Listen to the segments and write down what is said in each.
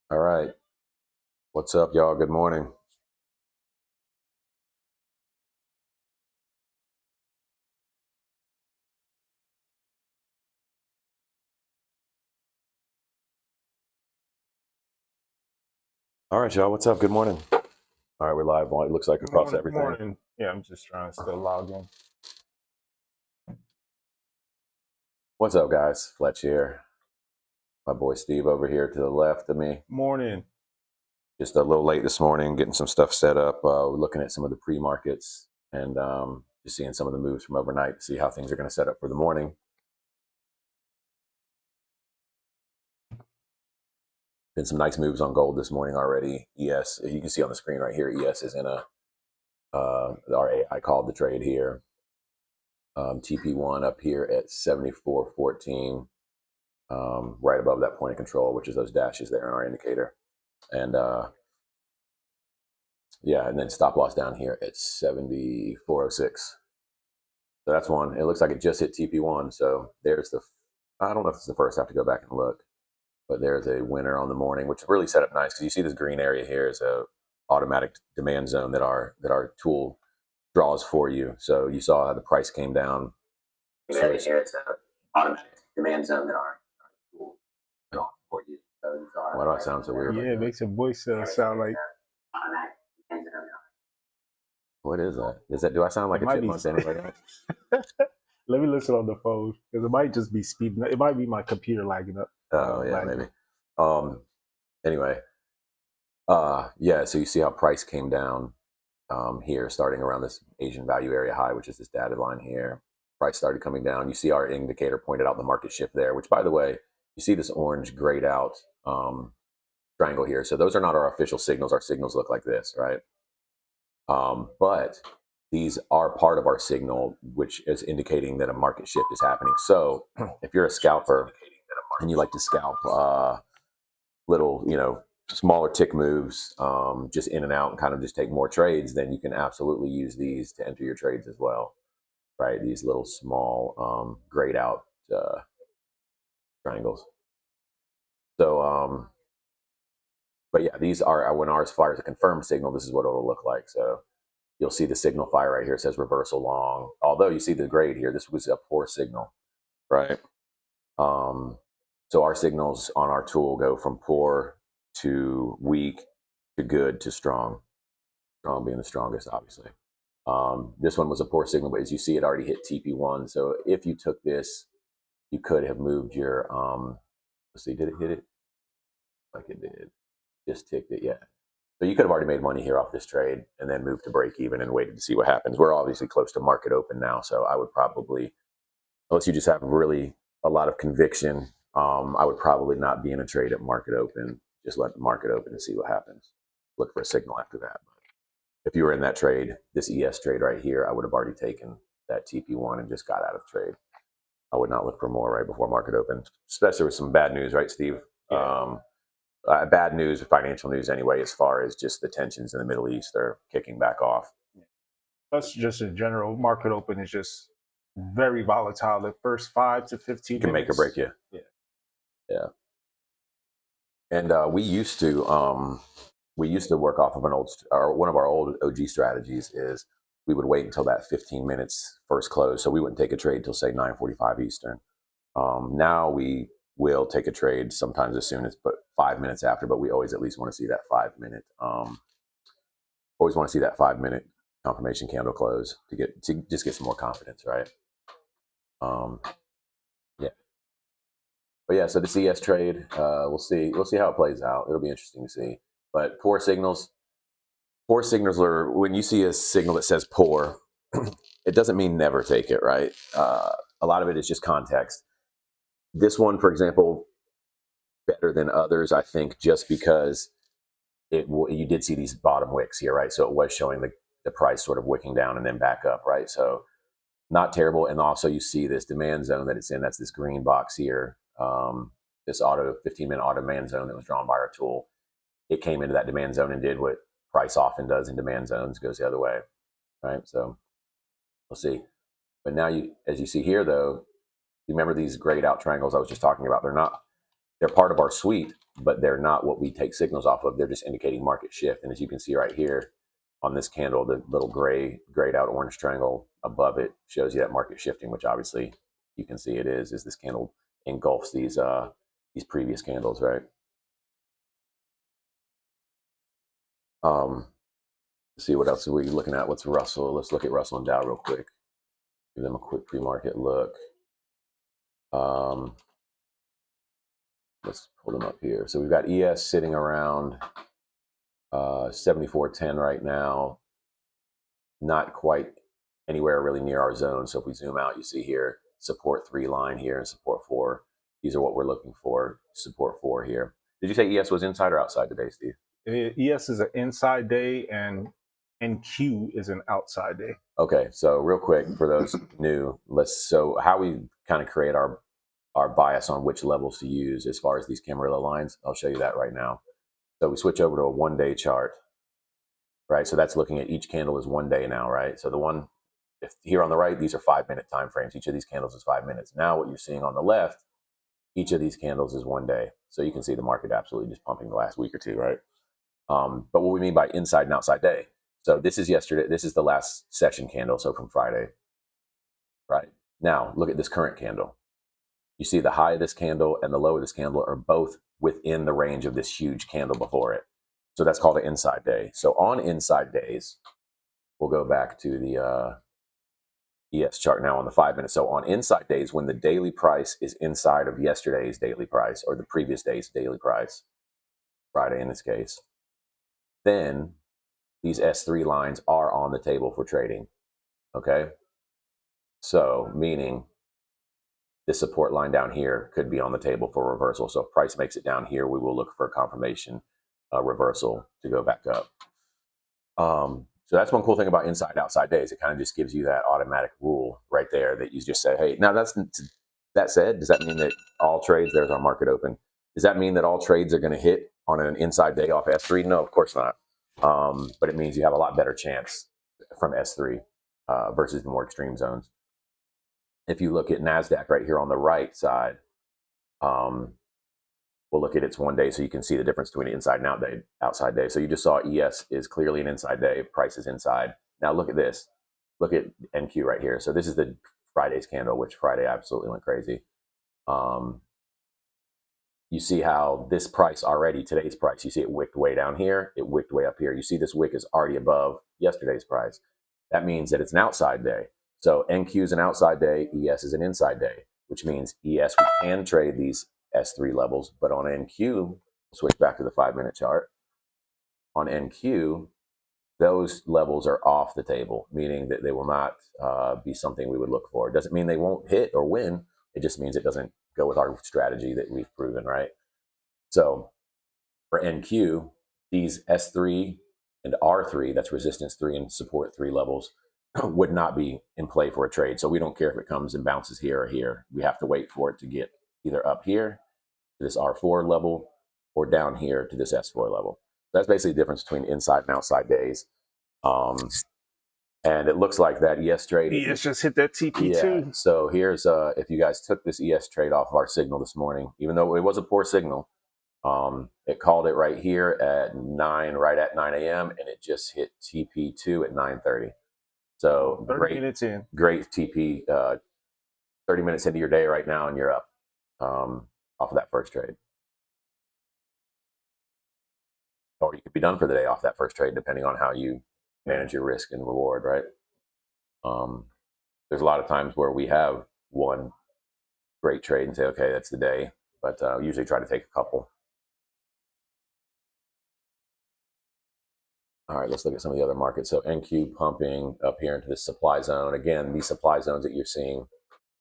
All right. What's up, y'all? Good morning. All right, y'all. What's up? Good morning. All right, we're live on, it looks like, across Morning, everything. morning. Yeah, I'm just trying to still log in. What's up, guys? Fletch here. My boy Steve over here to the left of me. Morning. Just a little late this morning, getting some stuff set up. We're looking at some of the pre-markets and just seeing some of the moves from overnight to see how things are going to set up for the morning. Been some nice moves on gold this morning already. ES, you can see on the screen right here, ES is in our AI called the trade here. TP1 up here at 74.14. Right above that point of control, which is those dashes there in our indicator. And yeah, and then stop loss down here at 74.06. So that's one. It looks like it just hit TP1. So there's I don't know if it's the first, I have to go back and look, but there's a winner on the morning, which really set up nice because you see this green area here is a automatic demand zone that our tool draws for you. So you saw how the price came down. So here it's an automatic demand zone that our tool draws for you. So why do I sound so weird? Yeah, Like it makes your voice sound like what is that? Is that? Do I sound like it a might be. chipmunk to anybody else? Let me listen on the phone because it might just be speeding. It might be my computer lagging up. Oh yeah, Lagging. maybe. Anyway, yeah. So you see how price came down here, starting around this Asian value area high, which is this dotted line here. Price started coming down. You see our indicator pointed out the market shift there. Which, by the way, you see this orange grayed out triangle here. So those are not our official signals. Our signals look like this, right? But these are part of our signal, which is indicating that a market shift is happening. So if you're a scalper and you like to scalp little, smaller tick moves, just in and out and kind of just take more trades, then you can absolutely use these to enter your trades as well, right? These little small grayed out triangles. So, but yeah, these are when ours fires a confirmed signal, this is what it'll look like. So you'll see the signal fire right here. It says reversal long. Although you see the grade here, this was a poor signal, right? So our signals on our tool go from poor to weak to good to strong. Strong being the strongest, obviously. This one was a poor signal, but as you see, it already hit TP1. So if you took this, you could have moved your. Let's see, did it hit it? Like it did. Just ticked it, yeah. So you could have already made money here off this trade and then moved to break even and waited to see what happens. We're obviously close to market open now, so I would probably, unless you just have really a lot of conviction, I would probably not be in a trade at market open. Just let the market open and see what happens. Look for a signal after that. But if you were in that trade, this ES trade right here, I would have already taken that TP1 and just got out of trade. I would not look for more right before market open, especially with some bad news, right, Steve? Yeah. Bad news, financial news anyway, as far as just the tensions in the Middle East are kicking back off. That's just in general. Market open is just very volatile. The first 5 to 15 It can make or minutes. break you. Yeah. Yeah. And we used to work off of one of our old OG strategies is we would wait until that 15 minutes first close, so we wouldn't take a trade till say 9:45 Eastern. Now we will take a trade sometimes as soon as but 5 minutes after, but we always at least want to see that 5 minute. Always want to see that 5 minute confirmation candle close to just get some more confidence, right? Yeah. But yeah, so the CS trade, we'll see. We'll see how it plays out. It'll be interesting to see. But poor signals. Poor signals are when you see a signal that says poor, it doesn't mean never take it, right? A lot of it is just context. This one, for example, better than others, I think, just because you did see these bottom wicks here, right? So it was showing the price sort of wicking down and then back up, right? So not terrible. And also you see this demand zone that it's in. That's this green box here. This 15-minute auto demand zone that was drawn by our tool. It came into that demand zone and did what price often does in demand zones, goes the other way, right? So we'll see. But now as you see here, though, you remember these grayed out triangles I was just talking about. They're part of our suite, but they're not what we take signals off of. They're just indicating market shift. And as you can see right here on this candle, the little grayed out orange triangle above it shows you that market shifting, which obviously you can see it is this candle engulfs these previous candles, right? Let's see what else are we looking at. What's Russell? Let's look at Russell and Dow real quick. Give them a quick pre-market look. Let's pull them up here. So we've got ES sitting around 74.10 right now. Not quite anywhere really near our zone. So if we zoom out, you see here support 3 line here and support 4. These are what we're looking for. Support 4 here. Did you say ES was inside or outside today, Steve? ES is an inside day and NQ is an outside day. Okay, so real quick for those new, so how we kind of create our bias on which levels to use as far as these Camarilla lines, I'll show you that right now. So we switch over to a 1-day chart, right? So that's looking at each candle as 1 day now, right? So the one if here on the right, these are 5-minute time frames. Each of these candles is 5 minutes. Now what you're seeing on the left, each of these candles is 1 day. So you can see the market absolutely just pumping the last week or two, right? But what we mean by inside and outside day. So this is yesterday. This is the last session candle. So from Friday, right? Now look at this current candle. You see the high of this candle and the low of this candle are both within the range of this huge candle before it. So that's called an inside day. So on inside days, we'll go back to the ES chart now on the 5 minutes. So on inside days, when the daily price is inside of yesterday's daily price or the previous day's daily price, Friday in this case, then these S3 lines are on the table for trading. Okay. So meaning this support line down here could be on the table for reversal. So if price makes it down here, we will look for a confirmation reversal to go back up. So that's one cool thing about inside outside days. It kind of just gives you that automatic rule right there that you just say, hey, now that said, does that mean that all trades, there's our market open. Does that mean that all trades are going to hit on an inside day off S3? No, of course not. But it means you have a lot better chance from S3 versus the more extreme zones. If you look at NASDAQ right here on the right side, we'll look at its 1 day so you can see the difference between inside and outside day. So you just saw ES is clearly an inside day, price is inside. Now look at this. Look at NQ right here. So this is the Friday's candle, which Friday absolutely went crazy. You see how this price already, today's price, you see it wicked way down here, it wicked way up here. You see this wick is already above yesterday's price. That means that it's an outside day. So NQ is an outside day, ES is an inside day, which means ES, we can trade these S3 levels, but on NQ, switch back to the 5-minute chart. On NQ, those levels are off the table, meaning that they will not be something we would look for. It doesn't mean they won't hit or win. It just means it doesn't go with our strategy that we've proven, right? So for NQ, these S3 and R3, that's resistance 3 and support 3 levels, would not be in play for a trade. So we don't care if it comes and bounces here or here. We have to wait for it to get either up here to this R4 level or down here to this S4 level. That's basically the difference between inside and outside days. And it looks like that ES trade. ES just hit that TP2. Yeah. So here's if you guys took this ES trade off of our signal this morning, even though it was a poor signal, it called it right here at right at 9 a.m. and it just hit TP2 at 9:30. So 30 minutes in. Great TP, 30 minutes into your day right now, and you're up off of that first trade. Or you could be done for the day off that first trade, depending on how you manage your risk and reward, right? There's a lot of times where we have one great trade and say, okay, that's the day, but usually try to take a couple. All right, let's look at some of the other markets. So NQ pumping up here into this supply zone. Again, these supply zones that you're seeing,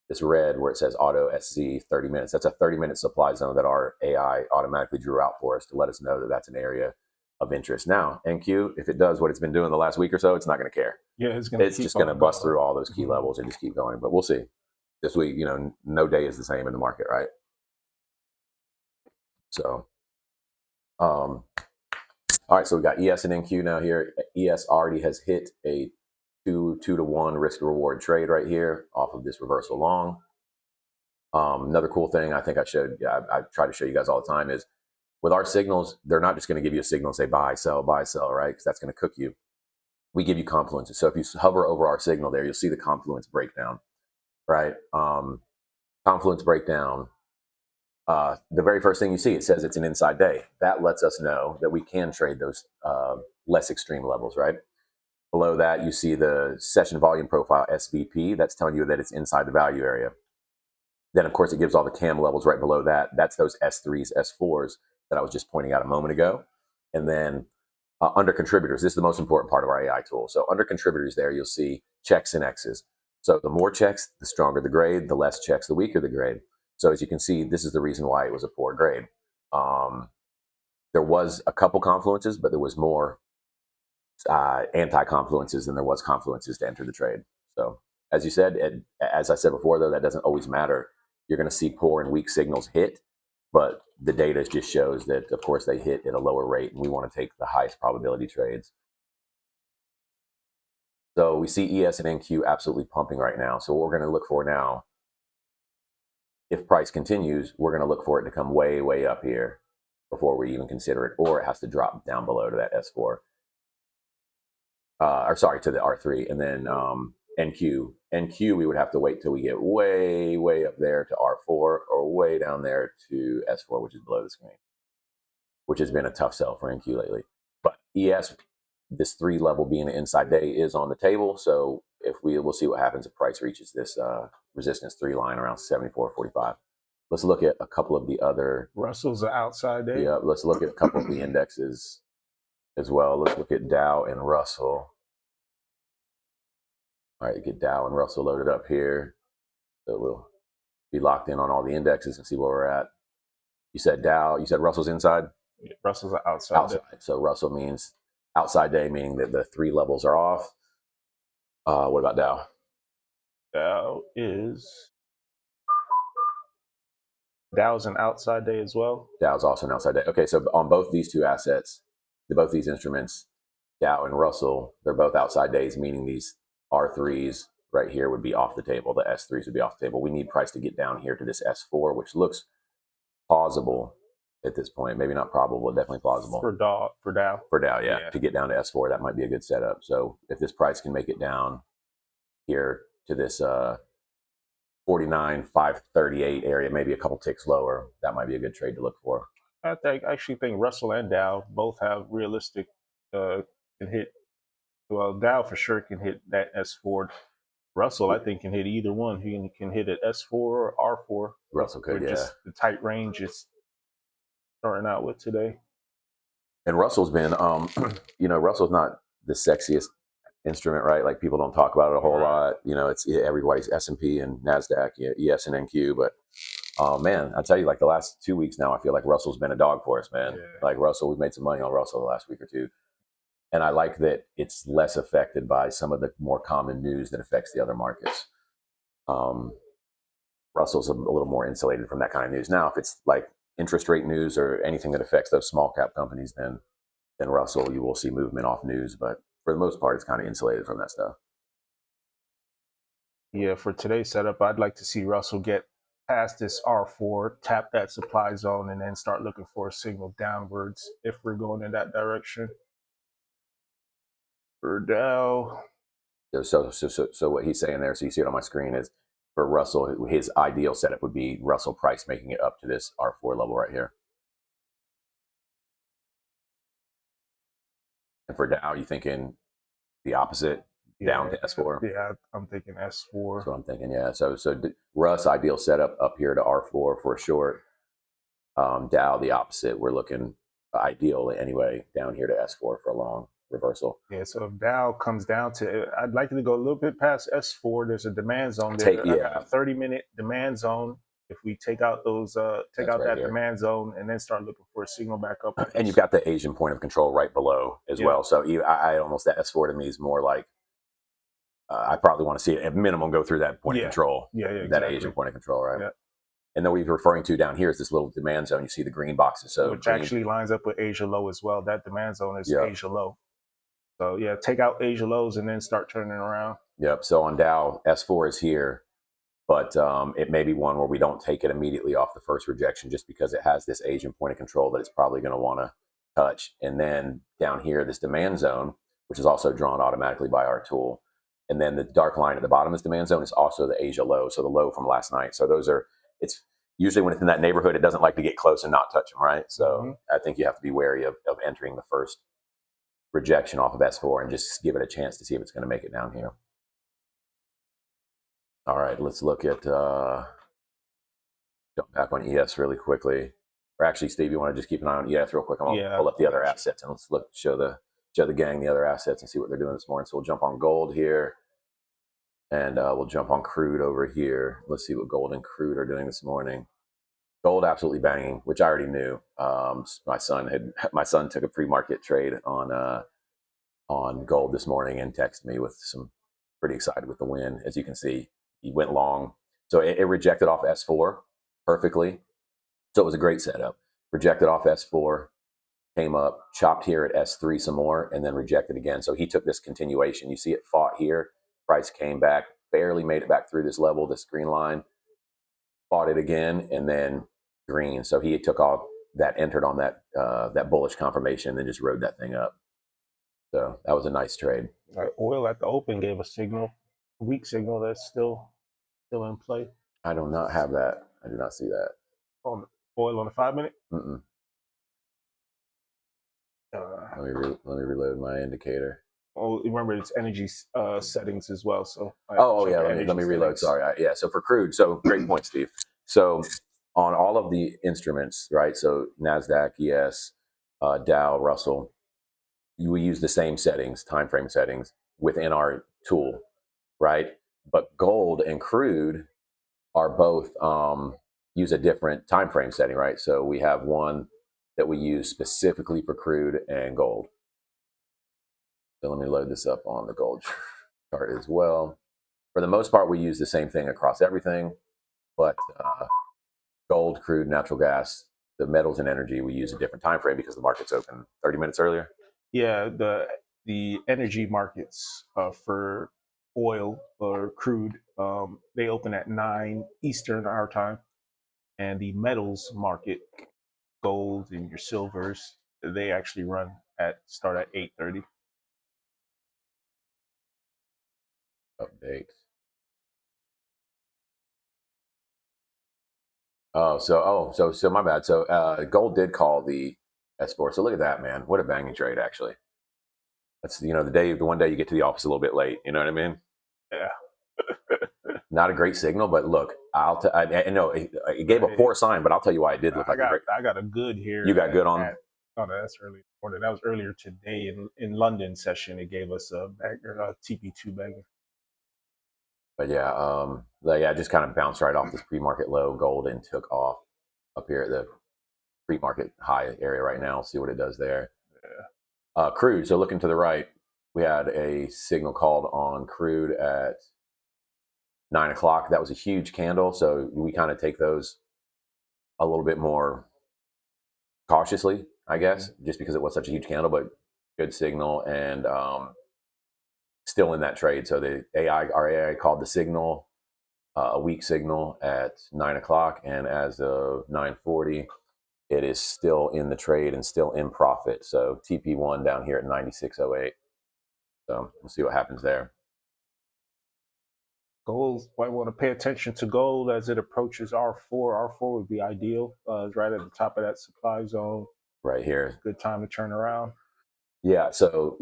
this red where it says auto SZ 30 minutes, that's a 30-minute supply zone that our AI automatically drew out for us to let us know that that's an area of interest. Now, NQ, if it does what it's been doing the last week or so, it's not going to care. Yeah, it's just going to bust through all those key levels and just keep going. But we'll see. This week, no day is the same in the market, right? So, all right, so we got ES and NQ now here. ES already has hit a 2-to-1 risk reward trade right here off of this reversal long. Another cool thing I think I tried to show you guys all the time is With our signals, they're not just going to give you a signal and say buy, sell, right? Because that's going to cook you. We give you confluences. So if you hover over our signal there, you'll see the confluence breakdown, right? Confluence breakdown. The very first thing you see, it says it's an inside day. That lets us know that we can trade those less extreme levels, right? Below that, you see the session volume profile, SVP. That's telling you that it's inside the value area. Then, of course, it gives all the CAM levels right below that. That's those S3s, S4s that I was just pointing out a moment ago. And then under contributors, this is the most important part of our AI tool. So under contributors there, you'll see checks and X's. So the more checks, the stronger the grade. The less checks, the weaker the grade. So as you can see, this is the reason why it was a poor grade. There was a couple confluences, but there was more anti-confluences than there was confluences to enter the trade. So as you said, as I said before, though, that doesn't always matter. You're going to see poor and weak signals hit, but the data just shows that, of course, they hit at a lower rate, and we want to take the highest probability trades. So we see ES and NQ absolutely pumping right now. So what we're going to look for now, if price continues, we're going to look for it to come way, way up here before we even consider it, or it has to drop down below to that S4. Or sorry, to the R3, and then NQ. NQ, we would have to wait till we get way, way up there to R4, or way down there to S4, which is below the screen, which has been a tough sell for NQ lately. But ES, this 3 level being an inside day, is on the table. So if we'll see what happens if price reaches this resistance 3 line around 74.45. Let's look at a couple of the other. Russell's an outside day. Yeah, let's look at a couple of the indexes as well. Let's look at Dow and Russell. All right, get Dow and Russell loaded up here. So we'll be locked in on all the indexes and see where we're at. You said Dow, you said Russell's inside? Yeah, Russell's an outside day. So Russell means outside day, meaning that the 3 levels are off. What about Dow? Dow's an outside day as well. Dow's also an outside day. Okay, so on both these 2 assets, both these instruments, Dow and Russell, they're both outside days, meaning these R3s right here would be off the table. The S3s would be off the table. We need price to get down here to this S4, which looks plausible at this point. Maybe not probable, but definitely plausible. For Dow, yeah. To get down to S4, that might be a good setup. So if this price can make it down here to this 49,538 area, maybe a couple ticks lower, that might be a good trade to look for. I actually think Russell and Dow both have realistic can hit. Well, Dow for sure can hit that S4. Russell, I think, can hit either one. He can hit at S4 or R4. Russell could, yeah. Just the tight range is starting out with today. And Russell's been, Russell's not the sexiest instrument, right? Like, people don't talk about it a whole lot. It's everybody's S&P and NASDAQ, ES and NQ. But, man, I tell you, like the last 2 weeks now, I feel like Russell's been a dog for us, man. Yeah. Like Russell, we've made some money on Russell the last week or two. And I like that it's less affected by some of the more common news that affects the other markets. Russell's a little more insulated from that kind of news. Now, if it's like interest rate news or anything that affects those small cap companies, then Russell, you will see movement off news. But for the most part, it's kind of insulated from that stuff. Yeah, for today's setup, I'd like to see Russell get past this R4, tap that supply zone, and then start looking for a signal downwards if we're going in that direction. For Dow. So what he's saying there, so you see it on my screen, is for Russell, his ideal setup would be Russell price making it up to this R4 level right here. And for Dow, you thinking the opposite, down to S4? Yeah, I'm thinking S4. That's what I'm thinking, yeah. So Russ, ideal setup up here to R4 for a short. Dow, the opposite. We're looking ideal anyway, down here to S4 for a long reversal. Yeah, so if Dow comes down to, I'd like to go a little bit past S4. There's a demand zone there. A 30-minute demand zone. If we take out those, that demand zone and then start looking for a signal back up. And you've got the Asian point of control right below as well. So I almost, that S4 to me is more like, I probably want to see it at minimum go through that point of control. Yeah, exactly. That Asian point of control, right? Yeah. And then what we're referring to down here is this little demand zone. You see the green boxes. So which actually lines up with Asia low as well. That demand zone is Asia low. So yeah, take out Asia lows and then start turning around. Yep. So on Dow, S4 is here. but it may be one where we don't take it immediately off the first rejection just because it has this Asian point of control that it's probably going to want to touch. And then down here, this demand zone, which is also drawn automatically by our tool. And then the dark line at the bottom of this demand zone is also the Asia low, so the low from last night. So those are, it's usually when it's in that neighborhood, it doesn't like to get close and not touch them, right? So I think you have to be wary of entering the first rejection off of S4 and just give it a chance to see if it's going to make it down here. All right, let's look at, jump back on ES really quickly. Or actually, Steve, you want to just keep an eye on ES real quick? I'm going to pull up the other assets and let's look, show the gang the other assets and see what they're doing this morning. So we'll jump on gold here and we'll jump on crude over here. Let's see what gold and crude are doing this morning. Gold absolutely banging, which I already knew. My son took a pre-market trade on gold this morning and texted me with some pretty excited with the win. As you can see, he went long. So it rejected off S4 perfectly. So it was a great setup. Rejected off S4, came up, chopped here at S3 some more, and then rejected again. So he took this continuation. You see it fought here. Price came back, barely made it back through this level, this green line, fought it again, and then green. So he took off that, entered on that that bullish confirmation, and then just rode that thing up. So that was a nice trade. Oil at the open gave a signal, a weak signal that's still in play. I do not have that. I do not see that. On oil on the 5-minute? Mm-mm. Let me reload my indicator. Oh, remember it's energy settings as well. So yeah, let me reload. Sorry. So for crude, so great point, Steve. So on all of the instruments, right? So NASDAQ, ES, Dow, Russell, we use the same settings, time frame settings within our tool, right? But gold and crude are both use a different time frame setting, right? So we have one that we use specifically for crude and gold. So let me load this up on the gold chart as well. For the most part, we use the same thing across everything, but gold, crude, natural gas, the metals and energy, we use a different time frame because the market's open 30 minutes earlier. Yeah, the energy markets for oil or crude, they open at 9 Eastern our time, and the metals market, gold and your silvers, they actually start at 8:30. Update. So my bad. So gold did call the S4. So look at that, man. What a banging trade, actually. That's, the one day you get to the office a little bit late. You know what I mean? Yeah. Not a great signal, but look, I know it gave a poor sign, but I'll tell you why it did look like a great. I got a good here. You got good on. Oh, that's early morning. That was earlier today in London session. It gave us a bagger, TP2 bagger. But yeah, just kind of bounced right off this pre-market low gold and took off up here at the pre-market high area right now. See what it does there. Yeah. Crude. So looking to the right, we had a signal called on crude at 9 o'clock. That was a huge candle. So we kind of take those a little bit more cautiously, I guess, just because it was such a huge candle, but good signal and still in that trade. So our AI called the signal a weak signal at 9 o'clock, and as of 9:40, it is still in the trade and still in profit. So TP1 down here at 96.08. So we'll see what happens there. Gold, might want to pay attention to gold as it approaches R4. R4 would be ideal. It's right at the top of that supply zone. Right here. Good time to turn around. Yeah. So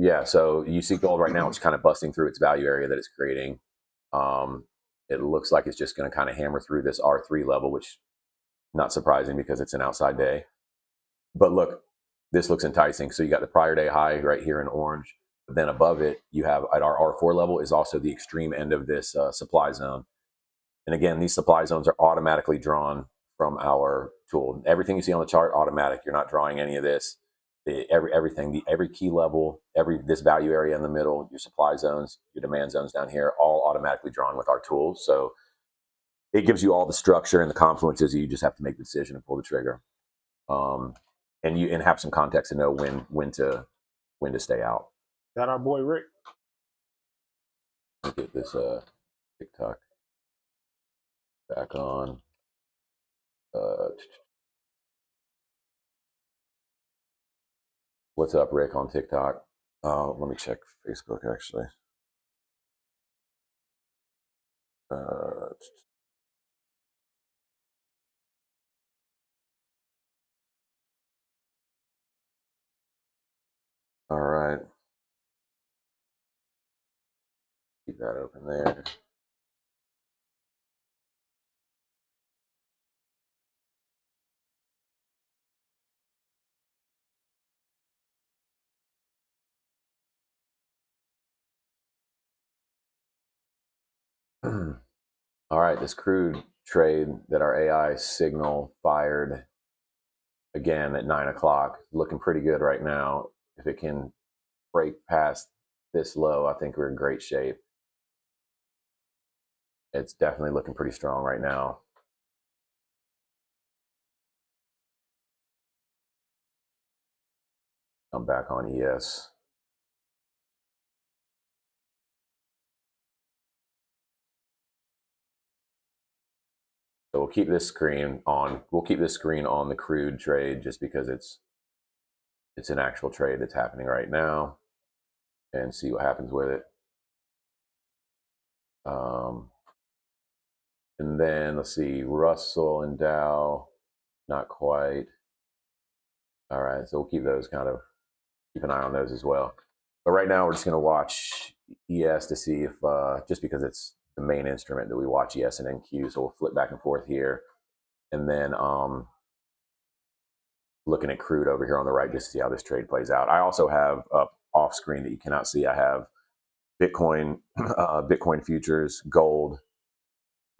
you see gold right now, it's kind of busting through its value area that it's creating. It looks like it's just going to kind of hammer through this R3 level, which not surprising because it's an outside day. But look, this looks enticing. So you got the prior day high right here in orange. But then above it, you have at our R4 level is also the extreme end of this supply zone. And again, these supply zones are automatically drawn from our tool. Everything you see on the chart, automatic. You're not drawing any of this. Every key level, this value area in the middle, your supply zones, your demand zones down here, all automatically drawn with our tools. So it gives you all the structure and the confluences. You just have to make the decision and pull the trigger, and have some context to know when to stay out. Got our boy Rick. Look at this TikTok. Back on. What's up, Rick, on TikTok? Let me check Facebook, actually. All right. Keep that open there. All right, this crude trade that our AI signal fired again at 9 o'clock, looking pretty good right now. If it can break past this low, I think we're in great shape. It's definitely looking pretty strong right now. I'm back on ES. So we'll keep this screen on. We'll keep this screen on the crude trade just because it's an actual trade that's happening right now, and see what happens with it. And then let's see, Russell and Dow, not quite. All right, so we'll keep those keep an eye on those as well. But right now we're just going to watch ES to see if, just because it's the main instrument that we watch ES and NQ, so we'll flip back and forth here. And then looking at crude over here on the right just to see how this trade plays out. I also have up off screen that you cannot see, I have Bitcoin, Bitcoin futures, gold.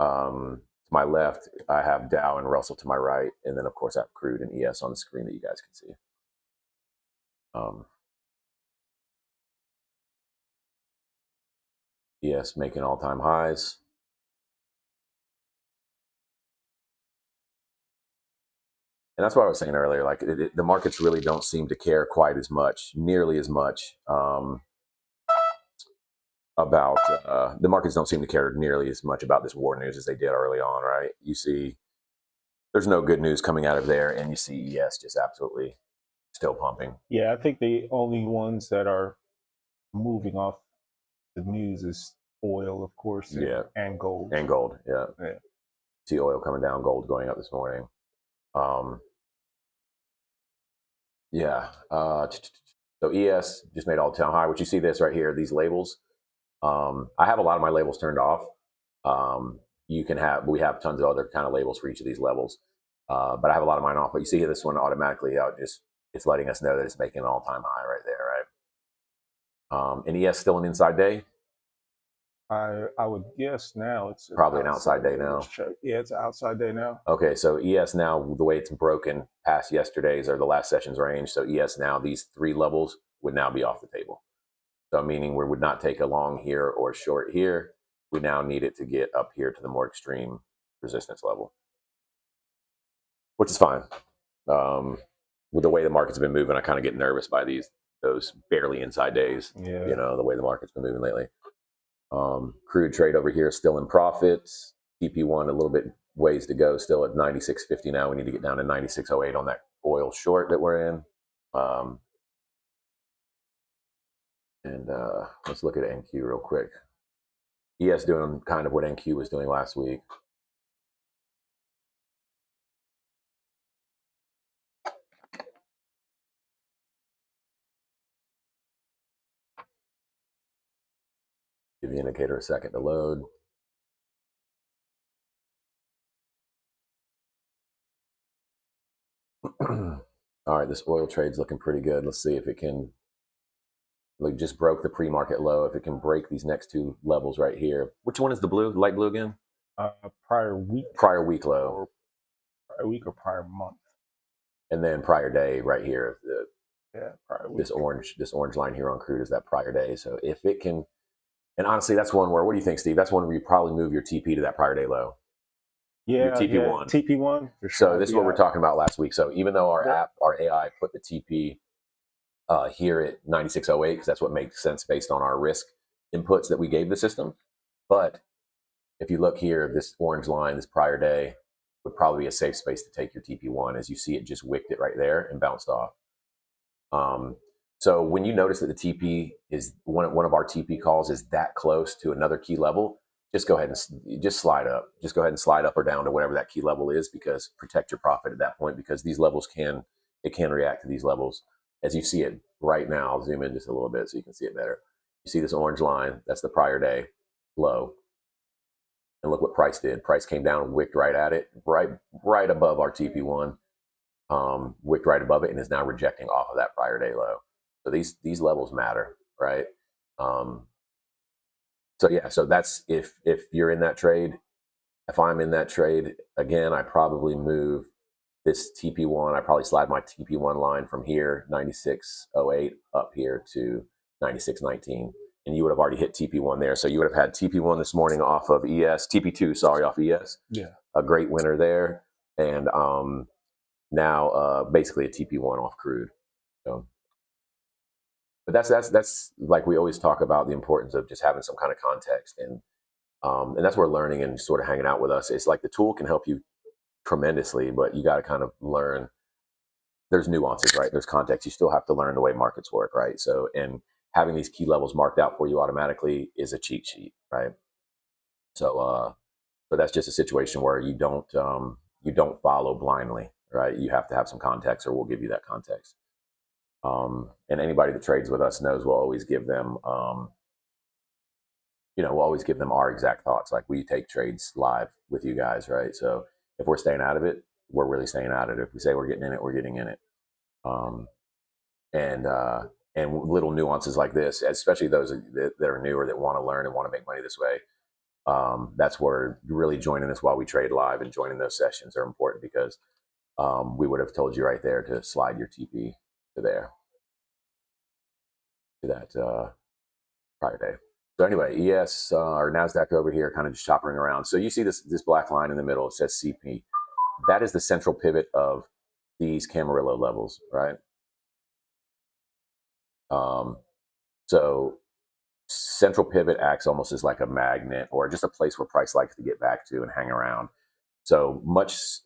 To my left, I have Dow and Russell to my right. And then, of course, I have crude and ES on the screen that you guys can see. ES making all-time highs. And that's what I was saying earlier. Like the markets really don't seem to care quite as much, nearly as much about the markets don't seem to care nearly as much about this war news as they did early on, right? You see, there's no good news coming out of there, and you see ES just absolutely still pumping. Yeah, I think the only ones that are moving off the news is oil, of course, and gold. And gold, yeah. See oil coming down, gold going up this morning. Yeah. So ES just made all-time high, which you see this right here, these labels. I have a lot of my labels turned off. We have tons of other kind of labels for each of these levels. But I have a lot of mine off. But you see this one automatically out, it's letting us know that it's making an all-time high right there, right? And ES still an inside day? I would guess now it's probably an outside day now. Yeah, it's an outside day now. Okay, so ES now, the way it's broken past yesterday's or the last session's range, so ES now, these three levels would now be off the table. So meaning we would not take a long here or short here. We now need it to get up here to the more extreme resistance level, which is fine. With the way the market's been moving, I kind of get nervous by those barely inside days. Yeah. You know, the way the market's been moving lately. Crude trade over here still in profits. TP1 a little bit ways to go, still at 96.50 now. We need to get down to 96.08 on that oil short that we're in. And let's look at NQ real quick. ES doing kind of what NQ was doing last week. Give the indicator a second to load. All right, this oil trade's looking pretty good. Let's see if it can. Like, just broke the pre-market low. If it can break these next two levels right here. Which one is the blue? Light blue again? Prior week. Prior week low. Or prior week or prior month. And then prior day right here. Prior week. This orange line here on crude is that prior day. So if it can, and honestly, that's one where, what do you think, Steve? That's one where you probably move your TP to that prior day low. Yeah, TP1. TP1. For sure. So this is what we're talking about last week. So even though our AI put the TP here at 96.08, because that's what makes sense based on our risk inputs that we gave the system, but if you look here, this orange line, this prior day, would probably be a safe space to take your TP1. As you see, it just wicked it right there and bounced off. So when you notice that the TP is one of our TP calls is that close to another key level, just go ahead and just slide up. Just go ahead and slide up or down to whatever that key level is, because protect your profit at that point, because these levels can react to these levels. As you see it right now, I'll zoom in just a little bit so you can see it better. You see this orange line, that's the prior day low. And look what price did. Price came down and wicked right at it, right above our TP1, wicked right above it, and is now rejecting off of that prior day low. So these levels matter, right? So yeah, so that's if you're in that trade. If I'm in that trade, again, I probably move this TP1. I probably slide my TP1 line from here, 96.08, up here to 96.19. And you would have already hit TP1 there. So you would have had TP1 this morning off of ES, TP2, sorry, off ES. Yeah. A great winner there. And now basically a TP1 off crude. So, but that's like we always talk about, the importance of just having some kind of context, and that's where learning and sort of hanging out with us. It's like the tool can help you tremendously, but you got to kind of learn. There's nuances, right? There's context. You still have to learn the way markets work, right? So, and having these key levels marked out for you automatically is a cheat sheet, right? So, but that's just a situation where you don't follow blindly, right? You have to have some context, or we'll give you that context. And anybody that trades with us knows we'll always give them, we'll always give them our exact thoughts. Like, we take trades live with you guys, right? So if we're staying out of it, we're really staying out of it. If we say we're getting in it, we're getting in it. And little nuances like this, especially those that are newer, that want to learn and want to make money this way, that's where really joining us while we trade live and joining those sessions are important, because we would have told you right there to slide your TP to there, to that prior day. So anyway, ES or NASDAQ over here, kind of just chopping around. So you see this black line in the middle, it says CP. That is the central pivot of these Camarillo levels, right? So central pivot acts almost as like a magnet, or just a place where price likes to get back to and hang around. So much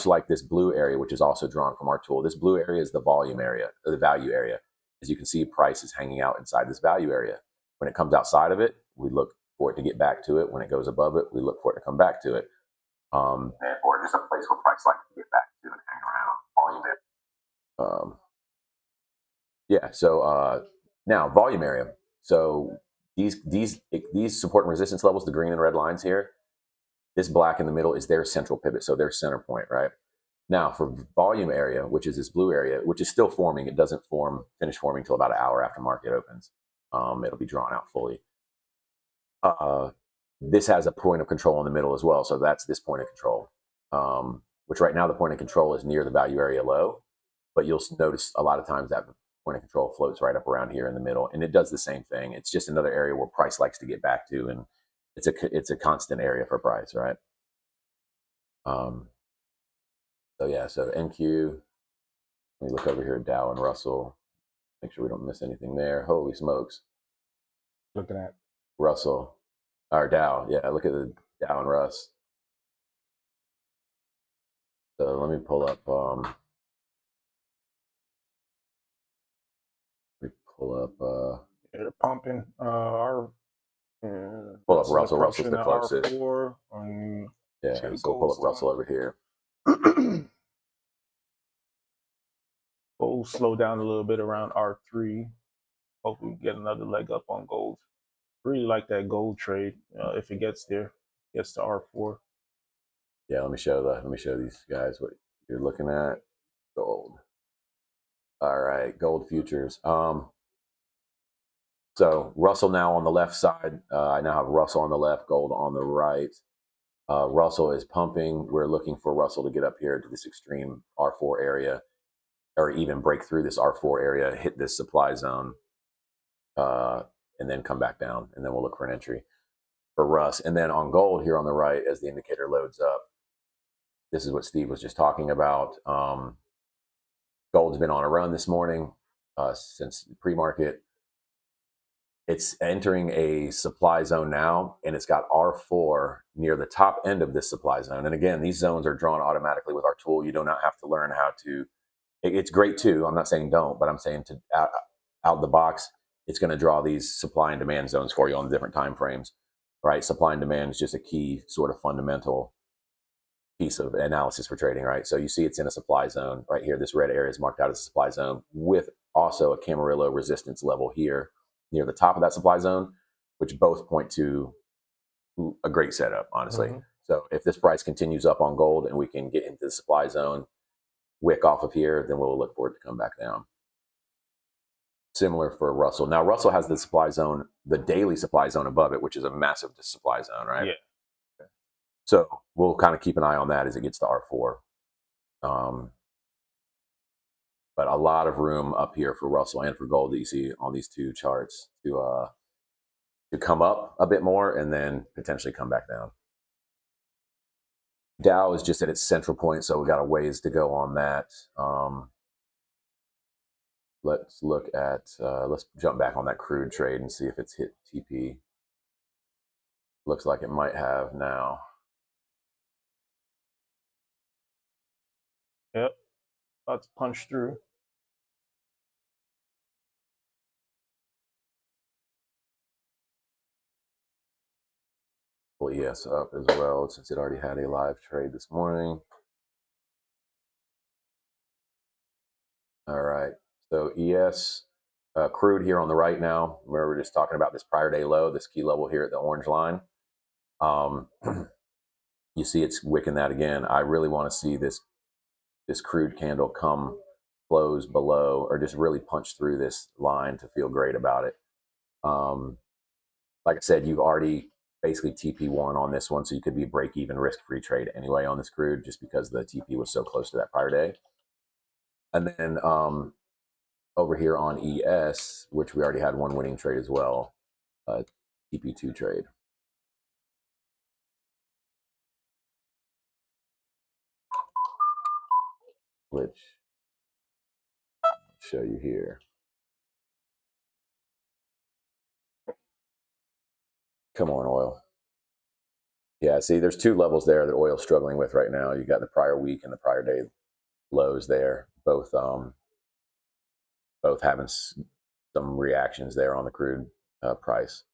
like this blue area, which is also drawn from our tool, this blue area is the volume area, or the value area. As you can see, price is hanging out inside this value area. When it comes outside of it, we look for it to get back to it. When it goes above it, we look for it to come back to it. Or just a place where price likes to get back to and hang around, volume area. Yeah, so now volume area. So these support and resistance levels, the green and red lines here, this black in the middle is their central pivot, so their center point, right? Now for volume area, which is this blue area, which is still forming, it doesn't finish forming until about an hour after market opens. It'll be drawn out fully. This has a point of control in the middle as well, so that's this point of control, which right now the point of control is near the value area low, but you'll notice a lot of times that point of control floats right up around here in the middle, and it does the same thing. It's just another area where price likes to get back to, and it's a constant area for price, right? So yeah, so NQ. Let me look over here at Dow and Russell. Make sure we don't miss anything there. Holy smokes! Looking at Russell or Dow. Yeah, look at the Dow and Russ. So let me pull up. they're pumping. Pull up Russell. Russell's the closest. R4, yeah, so pull up Russell over here. Gold slow down a little bit around R3. Hopefully we get another leg up on gold. Really like that gold trade. If it gets there, gets to R4. Yeah, let me show these guys what you're looking at. Gold. All right, gold futures. So Russell now on the left side. I now have Russell on the left, gold on the right. Russell is pumping. We're looking for Russell to get up here to this extreme R4 area, or even break through this R4 area, hit this supply zone, and then come back down. And then we'll look for an entry for Russ. And then on gold here on the right, as the indicator loads up, this is what Steve was just talking about. Gold's been on a run this morning since pre-market. it's entering a supply zone now, and it's got R4 near the top end of this supply zone. And again, these zones are drawn automatically with our tool. You do not have to learn how to. It's great too. I'm not saying don't, but I'm saying to out the box, it's going to draw these supply and demand zones for you on different time frames, right? Supply and demand is just a key sort of fundamental piece of analysis for trading, right? So you see it's in a supply zone right here. This red area is marked out as a supply zone with also a Camarillo resistance level here near the top of that supply zone, which both point to a great setup, honestly. Mm-hmm. So if this price continues up on gold and we can get into the supply zone, wick off of here, then we'll look for it to come back down. Similar for Russell. Now, Russell has the supply zone, the daily supply zone above it, which is a massive supply zone, right? Yeah. So we'll kind of keep an eye on that as it gets to R4. But a lot of room up here for Russell and for gold that you see on these two charts to come up a bit more and then potentially come back down. Dow is just at its central point, so we got a ways to go on that. Let's look at, let's jump back on that crude trade and see if it's hit TP. Looks like it might have now. Yep, about to punch through. Well, yes, up as well, since it already had a live trade this morning. All right, so ES crude here on the right now. Remember, we're just talking about this prior day low, this key level here at the orange line. You see it's wicking that again. I really want to see this crude candle come close below or just really punch through this line to feel great about it. Like I said, you've already basically TP1 on this one, so you could be break-even risk-free trade anyway on this crude just because the TP was so close to that prior day. And then over here on ES, which we already had one winning trade as well, TP2 trade. Which I'll show you here. Come on, oil. Yeah, see, there's two levels there that oil's struggling with right now. You got the prior week and the prior day lows there, both having some reactions there on the crude price.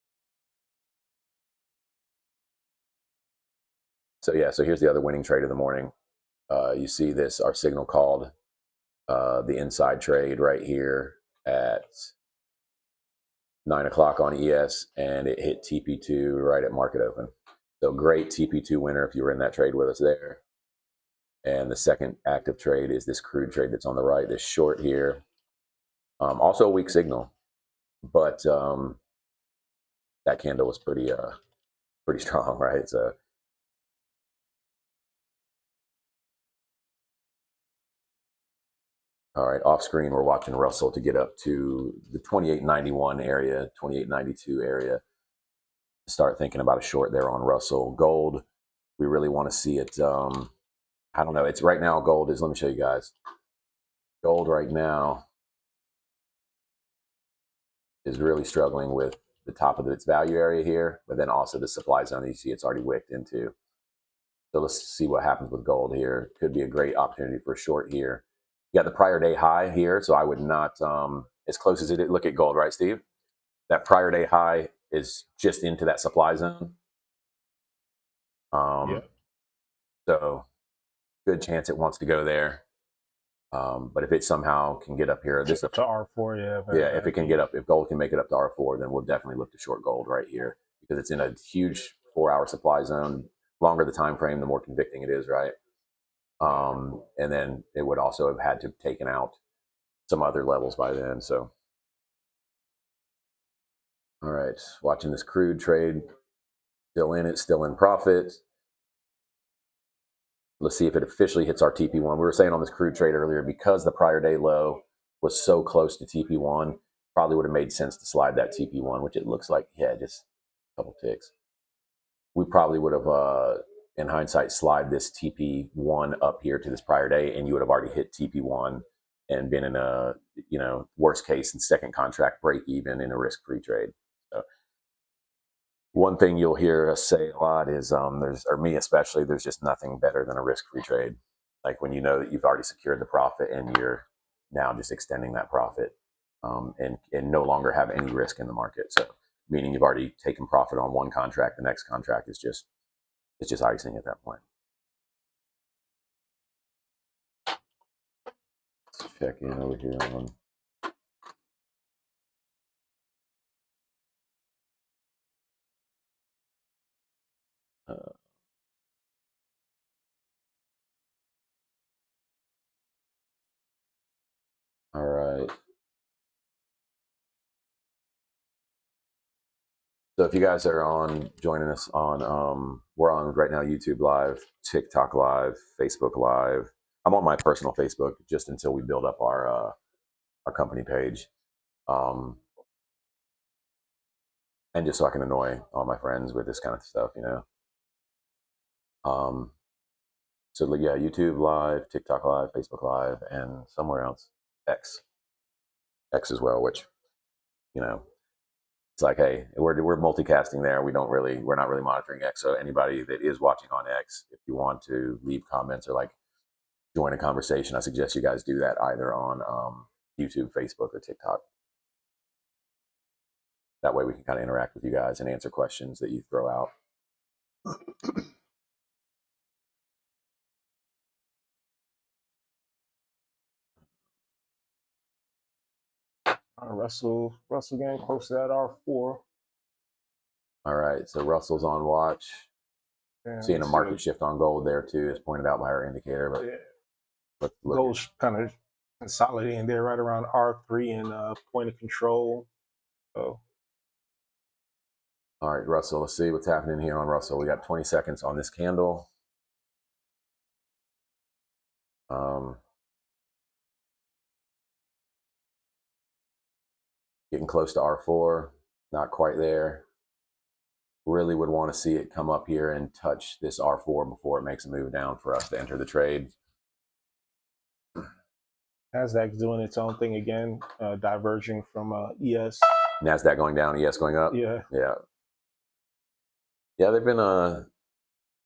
So yeah, so here's the other winning trade of the morning. You see this, our signal called the inside trade right here at 9 o'clock on ES, and it hit TP2 right at market open. So great TP2 winner if you were in that trade with us there. And the second active trade is this crude trade that's on the right, this short here. Also a weak signal, but that candle was pretty strong, right? So all right, off screen, we're watching Russell to get up to the 28.91 area, 28.92 area. Start thinking about a short there on Russell. Gold, we really want to see it. I don't know. It's right now, gold is, let me show you guys. Gold right now is really struggling with the top of its value area here, but then also the supply zone you see it's already wicked into. So let's see what happens with gold here. Could be a great opportunity for a short here. You got the prior day high here, so I would not, as close as it is, look at gold, right, Steve? That prior day high is just into that supply zone. Yeah. So good chance it wants to go there. But if it somehow can get up here, this to R4, yeah. Yeah, if it can get up, if gold can make it up to R4, then we'll definitely look to short gold right here because it's in a huge 4-hour supply zone. Longer the time frame, the more convicting it is, right? And then it would also have had to have taken out some other levels by then. So, all right, watching this crude trade, still in it, still in profit. Let's see if it officially hits our TP1. We were saying on this crude trade earlier, because the prior day low was so close to TP1, probably would have made sense to slide that TP1, which it looks like, yeah, just a couple ticks. We probably would have, in hindsight, slide this TP1 up here to this prior day, and you would have already hit TP1 and been in a, worst case and second contract break even in a risk-free trade. One thing you'll hear us say a lot is or me especially, there's just nothing better than a risk-free trade. Like when you know that you've already secured the profit and you're now just extending that profit, and no longer have any risk in the market. So meaning you've already taken profit on one contract, the next contract is just icing at that point. Let's check in over here on. All right. So if you guys are joining us on, we're on right now YouTube Live, TikTok Live, Facebook Live. I'm on my personal Facebook just until we build up our company page, and just so I can annoy all my friends with this kind of stuff, you know. So yeah, YouTube Live, TikTok Live, Facebook Live, and somewhere else, X as well. Which, you know, it's like, hey, we're multicasting there. We're not really monitoring X. So anybody that is watching on X, if you want to leave comments or like join a conversation, I suggest you guys do that either on YouTube, Facebook, or TikTok. That way we can kind of interact with you guys and answer questions that you throw out. Russell getting close to that R4. All right, so Russell's on watch. Yeah, seeing a market shift on gold there too, as pointed out by our indicator. But yeah, gold's kind of consolidating there right around R3 and point of control. So. All right, Russell, let's see what's happening here on Russell. We got 20 seconds on this candle. Getting close to R4, not quite there. Really would want to see it come up here and touch this R4 before it makes a move down for us to enter the trade. Nasdaq's doing its own thing again, diverging from ES. Nasdaq going down, ES going up. Yeah. They've been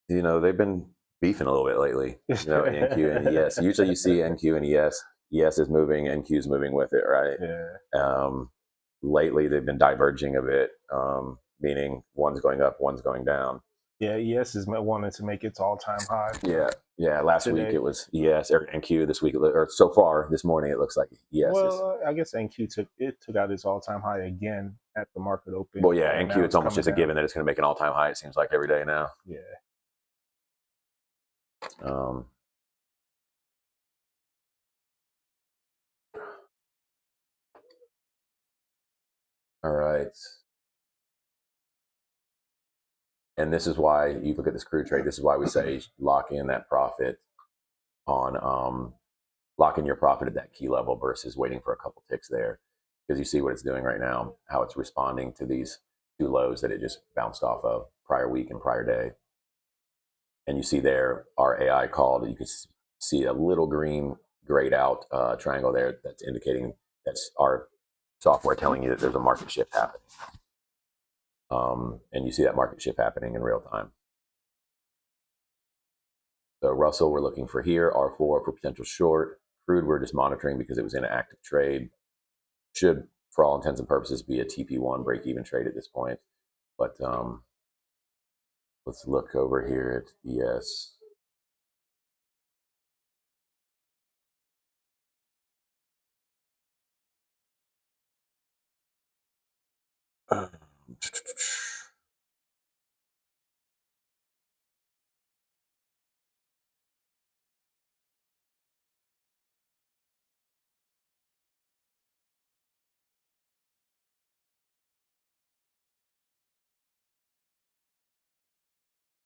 they've been beefing a little bit lately. You know, NQ and ES. Usually you see NQ and ES. ES is moving, NQ is moving with it, right? Yeah. Lately they've been diverging a bit, meaning one's going up, one's going down. Yeah, ES is wanting to make its all-time high. Yeah. Last week it was ES or NQ. This week, or so far this morning, it looks like ES. Well, I guess NQ took out its all-time high again at the market open. Well, yeah, NQ it's almost just a given that it's going to make an all-time high. It seems like every day now. Yeah. All right. And this is why you look at this crude trade. This is why we say lock in that profit on lock in your profit at that key level versus waiting for a couple ticks there, because you see what it's doing right now, how it's responding to these two lows that it just bounced off of prior week and prior day. And you see there our AI called. You can see a little green grayed out triangle there that's indicating that's our software telling you that there's a market shift happening. And you see that market shift happening in real time. So Russell, we're looking for here, R4 for potential short. Crude, we're just monitoring because it was in an active trade. Should, for all intents and purposes, be a TP1 break-even trade at this point. But let's look over here at ES.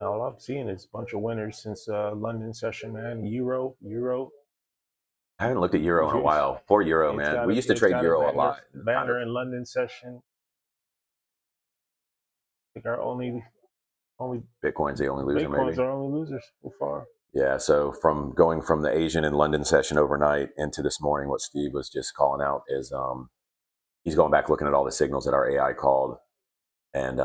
All I'm seeing is a bunch of winners since London session, man. Euro. I haven't looked at Euro in a while. Poor Euro, man. We used to trade Euro a lot. Banner in London session. I think our only Bitcoin's the only loser. Bitcoin's our only losers so far. Yeah, so going from the Asian and London session overnight into this morning, what Steve was just calling out is he's going back looking at all the signals that our AI called, and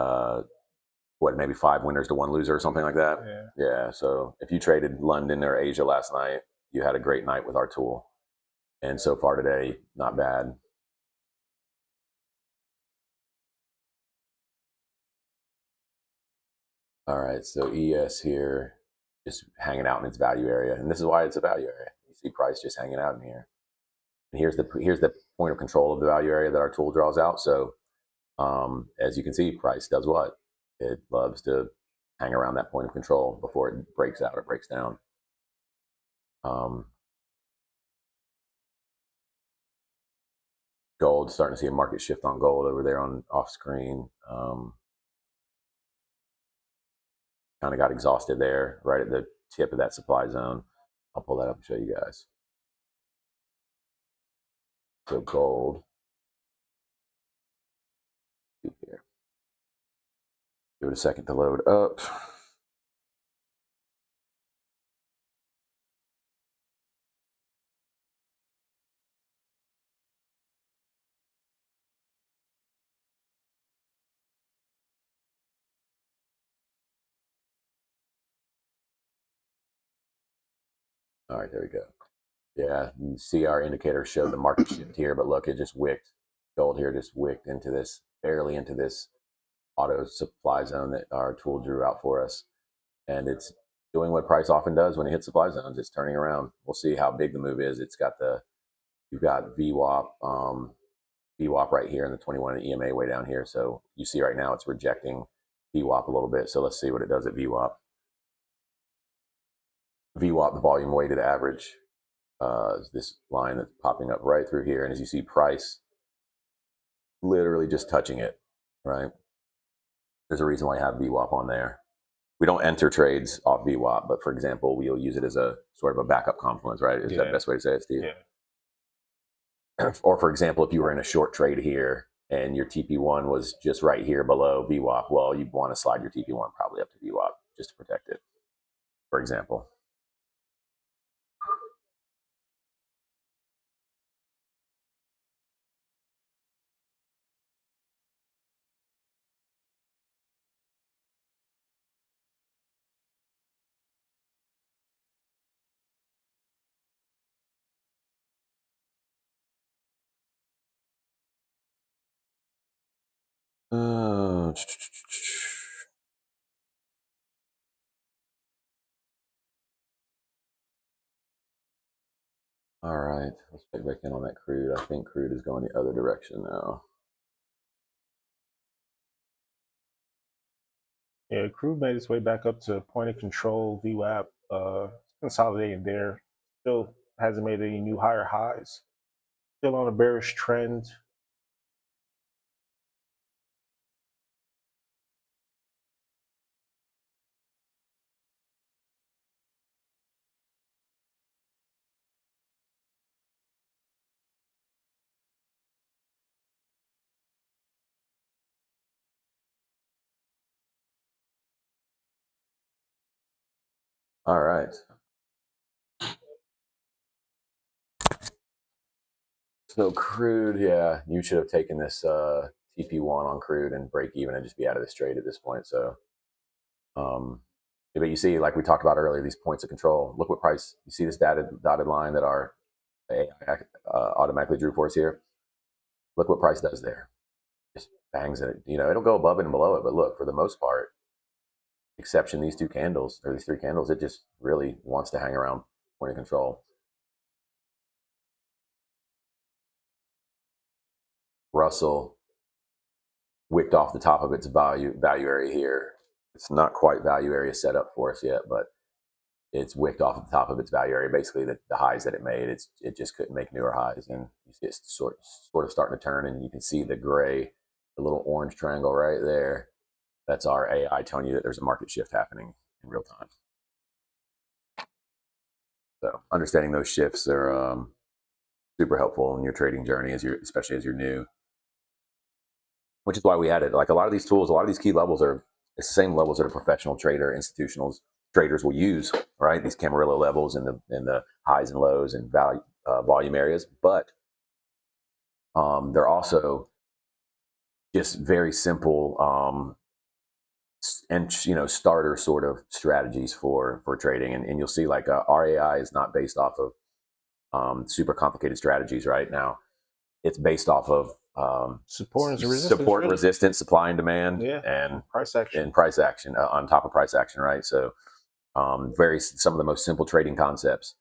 what, maybe 5 winners to 1 loser or something like that. Yeah. So if you traded London or Asia last night, you had a great night with our tool. And so far today, not bad. All right, so ES here, just hanging out in its value area, and this is why it's a value area. You see price just hanging out in here, and here's the point of control of the value area that our tool draws out. So as you can see, price does what? It loves to hang around that point of control before it breaks out or breaks down. Gold, starting to see a market shift on gold over there on off screen. Kind of got exhausted there, right at the tip of that supply zone. I'll pull that up and show you guys. So gold. Here. Give it a second to load up. All right, there we go. Yeah, you see our indicator showed the market shift here, but look, it just wicked. Gold here just wicked into this, barely into this auto supply zone that our tool drew out for us. And it's doing what price often does when it hits supply zones. It's turning around. We'll see how big the move is. It's got you've got VWAP, VWAP right here and the 21 and EMA way down here. So you see right now it's rejecting VWAP a little bit. So let's see what it does at VWAP. VWAP, the volume weighted average, is this line that's popping up right through here. And as you see, price literally just touching it, right? There's a reason why I have VWAP on there. We don't enter trades off VWAP, but for example, we'll use it as a sort of a backup confluence, right? Is that the best way to say it, Steve? Yeah. Or for example, if you were in a short trade here and your TP1 was just right here below VWAP, well, you'd want to slide your TP1 probably up to VWAP just to protect it, for example. All right, let's check back in on that crude. I think crude is going the other direction now. Yeah, crude made its way back up to point of control, VWAP, consolidating there. Still hasn't made any new higher highs. Still on a bearish trend. All right. So crude, yeah, you should have taken this TP1 on crude and break even and just be out of this trade at this point. So, but you see, like we talked about earlier, these points of control. Look what price. You see this dotted line that our AI automatically drew for us here. Look what price does there. Just bangs it. You know, it'll go above it and below it, but look, for the most part, exception these 2 candles or these 3 candles, it just really wants to hang around point of control. Russell wicked off the top of its value area here. It's not quite value area set up for us yet, but it's wicked off the top of its value area. Basically, the highs that it made, it just couldn't make newer highs, and you see it's sort of starting to turn, and you can see the gray, the little orange triangle right there. That's our AI telling you that there's a market shift happening in real time. So understanding those shifts are super helpful in your trading journey, especially as you're new. Which is why we added, like, a lot of these tools, a lot of these key levels it's the same levels that a professional trader, institutional traders will use, right? These Camarillo levels and the highs and lows and volume areas, but they're also just very simple and starter sort of strategies for trading, and you'll see like RAI is not based off of super complicated strategies right now. It's based off of Support and resistance, support, really. resistance, supply and demand, Yeah, and price action. price action on top of price action, right? So some of the most simple trading concepts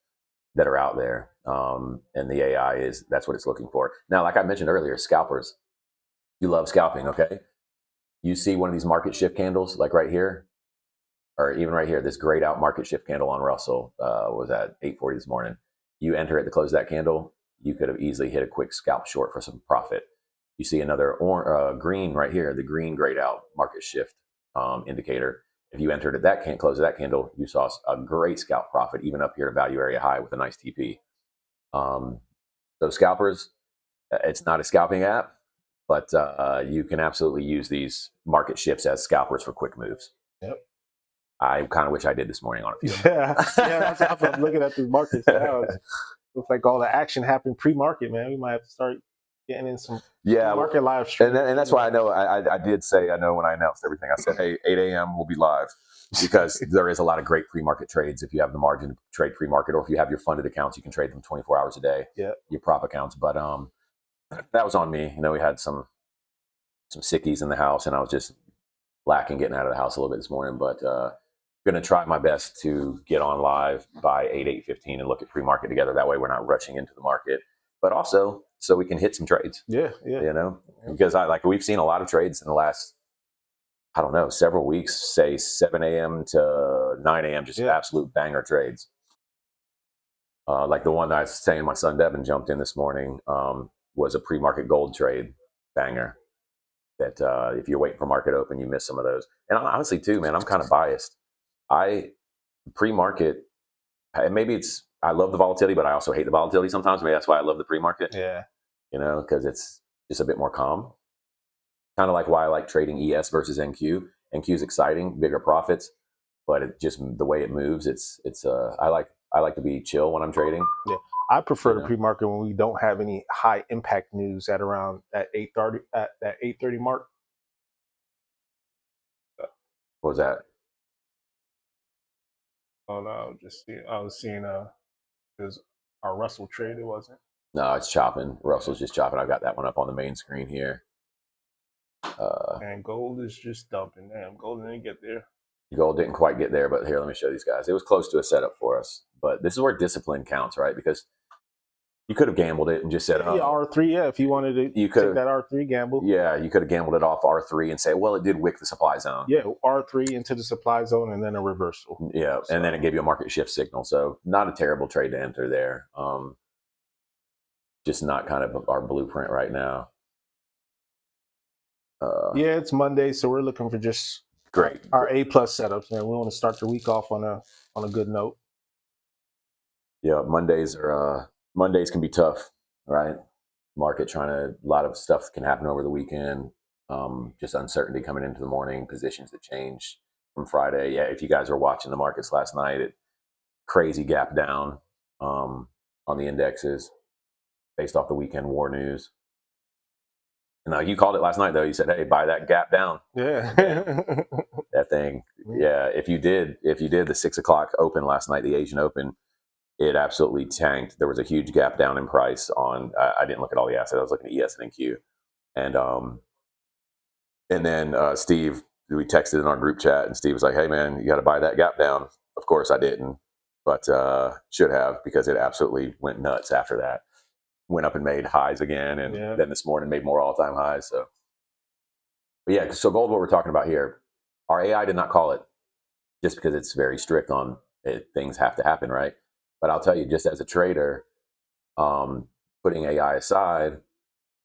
that are out there, and the AI that's what it's looking for. Now, like I mentioned earlier, scalpers, you love scalping, okay? You see one of these market shift candles, like right here, or even right here, this grayed out market shift candle on Russell was at 8:40 this morning. You enter at the close of that candle, you could have easily hit a quick scalp short for some profit. You see another green right here, the green grayed out market shift indicator. If you entered at that close of that candle, you saw a great scalp profit, even up here to value area high with a nice TP. So scalpers, it's not a scalping app, but you can absolutely use these market shifts as scalpers for quick moves. Yep. I kind of wish I did this morning on a few. Yeah. I'm looking at the markets now. It looks like all the action happened pre-market, man. We might have to start getting in some market live stream. And that's why I know I did say, I know when I announced everything, I said, hey, 8 a.m. we'll be live, because there is a lot of great pre-market trades if you have the margin to trade pre-market, or if you have your funded accounts, you can trade them 24 hours a day. Yeah. Your prop accounts. But that was on me. We had some sickies in the house, and I was just lacking getting out of the house a little bit this morning, but going to try my best to get on live by 8:15 and look at pre-market together. That way we're not rushing into the market, but also so we can hit some trades. Yeah. Because we've seen a lot of trades in the last, I don't know, several weeks, say 7 a.m. to 9 a.m., just absolute banger trades. Like the one that I was saying my son Devin jumped in this morning was a pre-market gold trade banger. That if you're waiting for market open, you miss some of those. And honestly, too, man, I'm kind of biased. I pre-market, maybe I love the volatility, but I also hate the volatility sometimes. Maybe that's why I love the pre-market. Yeah. Because it's just a bit more calm. Kind of like why I like trading ES versus NQ. NQ is exciting, bigger profits, but it just the way it moves, I like to be chill when I'm trading. Yeah. I prefer the pre-market when we don't have any high impact news at around that 8:30 mark. What was that? Oh no, I was seeing because our Russell trade, it wasn't. No, it's chopping. Russell's just chopping. I've got that one up on the main screen here. And gold is just dumping. Damn, gold didn't get there. Gold didn't quite get there, but here, let me show these guys. It was close to a setup for us, but this is where discipline counts, right? Because you could have gambled it and just said, R3, yeah, if you wanted to take that R3 gamble. Yeah, you could have gambled it off R3 and say, well, it did wick the supply zone. Yeah, R3 into the supply zone and then a reversal. Yeah, and then it gave you a market shift signal. So not a terrible trade to enter there. Just not kind of our blueprint right now. Yeah, it's Monday, so we're looking for just great our A+ setups, man. We want to start the week off on a good note. Yeah, Mondays can be tough, right? A lot of stuff can happen over the weekend. Just uncertainty coming into the morning, positions that change from Friday. Yeah, if you guys were watching the markets last night, crazy gap down on the indexes based off the weekend war news. And you called it last night, though. You said, hey, buy that gap down. Yeah. That thing. Yeah, if you did the 6 o'clock open last night, the Asian Open, it absolutely tanked. There was a huge gap down in price on, I didn't look at all the assets. I was looking at ES and NQ. And then Steve, we texted in our group chat, and Steve was like, hey, man, you got to buy that gap down. Of course I didn't, but should have, because it absolutely went nuts after that. Went up and made highs again, and then this morning made more all-time highs. So, but yeah, so gold, what we're talking about here, our AI did not call it, just because it's very strict on it. Things have to happen, right? But I'll tell you, just as a trader, putting AI aside,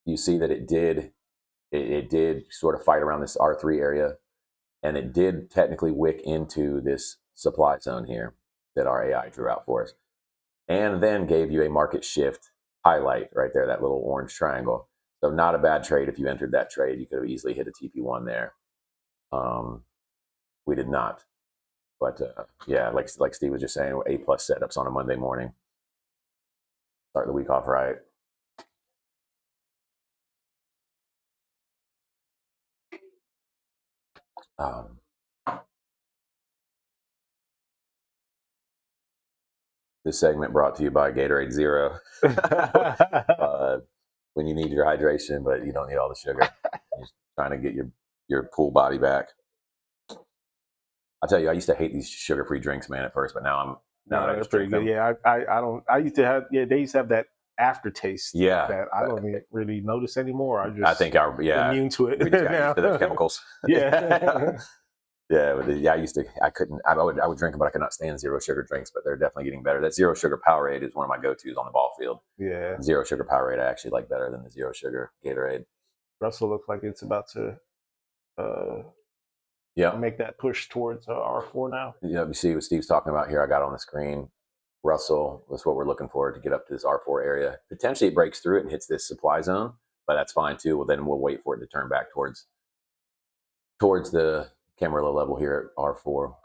you see that it did sort of fight around this R3 area, and it did technically wick into this supply zone here that our AI drew out for us, and then gave you a market shift highlight right there, that little orange triangle. So not a bad trade. If you entered that trade, you could have easily hit a TP1 there. We did not. But yeah, like Steve was just saying, A+ setups on a Monday morning. Start the week off right. This segment brought to you by Gatorade Zero. When you need your hydration, but you don't need all the sugar. You're just trying to get your pool body back. I tell you, I used to hate these sugar-free drinks, man, at first, but now that I They're just pretty drink good. them. Yeah, I don't. I used to have. Yeah, they used to have that aftertaste. Yeah, that I don't really notice anymore. I I just think immune to it we just got now. used to those chemicals. Yeah. Yeah, I would drink them, but I could not stand zero sugar drinks. But they're definitely getting better. That zero sugar Powerade is one of my go-tos on the ball field. Yeah. Zero sugar Powerade I actually like better than the zero sugar Gatorade. Russell looks like it's about to Yeah, make that push towards R4 now. you see what Steve's talking about here. I got on the screen. Russell, that's what we're looking for to get up to this R4 area. Potentially, it breaks through it and hits this supply zone, but that's fine too. Well, then we'll wait for it to turn back towards the Camarillo level here at R4.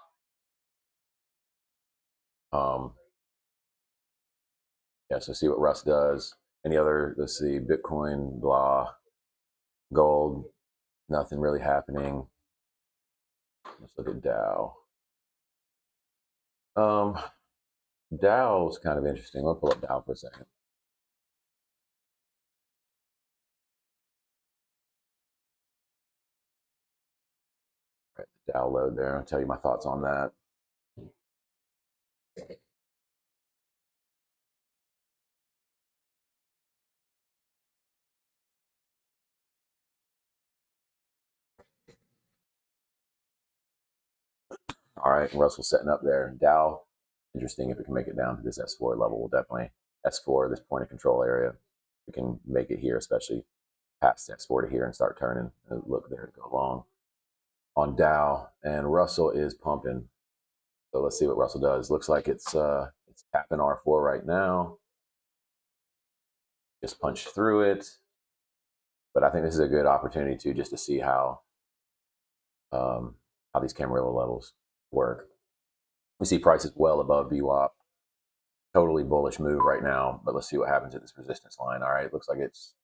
Yeah, so see what Russ does. Any other, let's see, Bitcoin, blah, gold, nothing really happening. Let's look at Dow. Dow's kind of interesting. Let's pull up Dow for a second. Right, the Dow load there. I'll tell you my thoughts on that. All right, Russell setting up there. Dow, interesting if it can make it down to this S4 level. We'll definitely S4, this point of control area. We can make it here, especially past S4 to here and start turning. Look there to go long on Dow, and Russell is pumping. So let's see what Russell does. Looks like it's tapping R4 right now. Just punch through it, but I think this is a good opportunity to see how these Camarillo levels work. We see prices well above VWAP. Totally bullish move right now, but let's see what happens at this resistance line. All right, looks like it's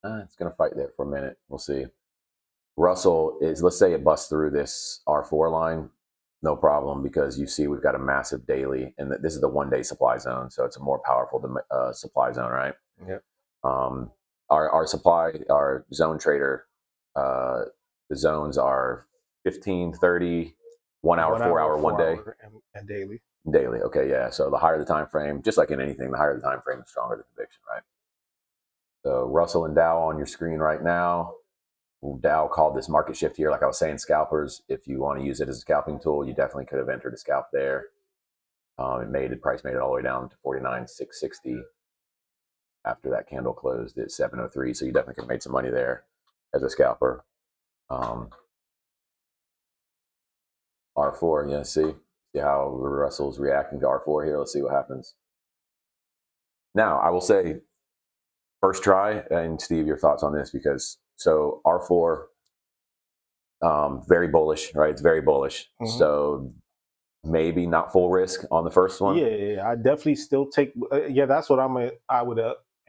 going to fight there for a minute. We'll see. Russell is, let's say it busts through this R4 line, no problem, because you see we've got a massive daily, and this is the 1 day supply zone, so it's a more powerful supply zone, right? Yep. Our zone trader, the zones are 15, 30, 1 hour, 4 hour, 1 day. And daily. Daily, okay, yeah. So the higher the time frame, just like in anything, the higher the time frame, the stronger the conviction, right? So Russell and Dow on your screen right now. Dow called this market shift here. Like I was saying, scalpers, if you want to use it as a scalping tool, you definitely could have entered a scalp there. Price made it all the way down to 49,660 after that candle closed at 703. So you definitely could have made some money there as a scalper. R4, yeah, see how Russell's reacting to R4 here. Let's see what happens. Now, I will say, first try, and Steve, your thoughts on this, because so R4, very bullish, right? It's very bullish. Mm-hmm. So maybe not full risk on the first one. Yeah, I definitely still take. That's what I would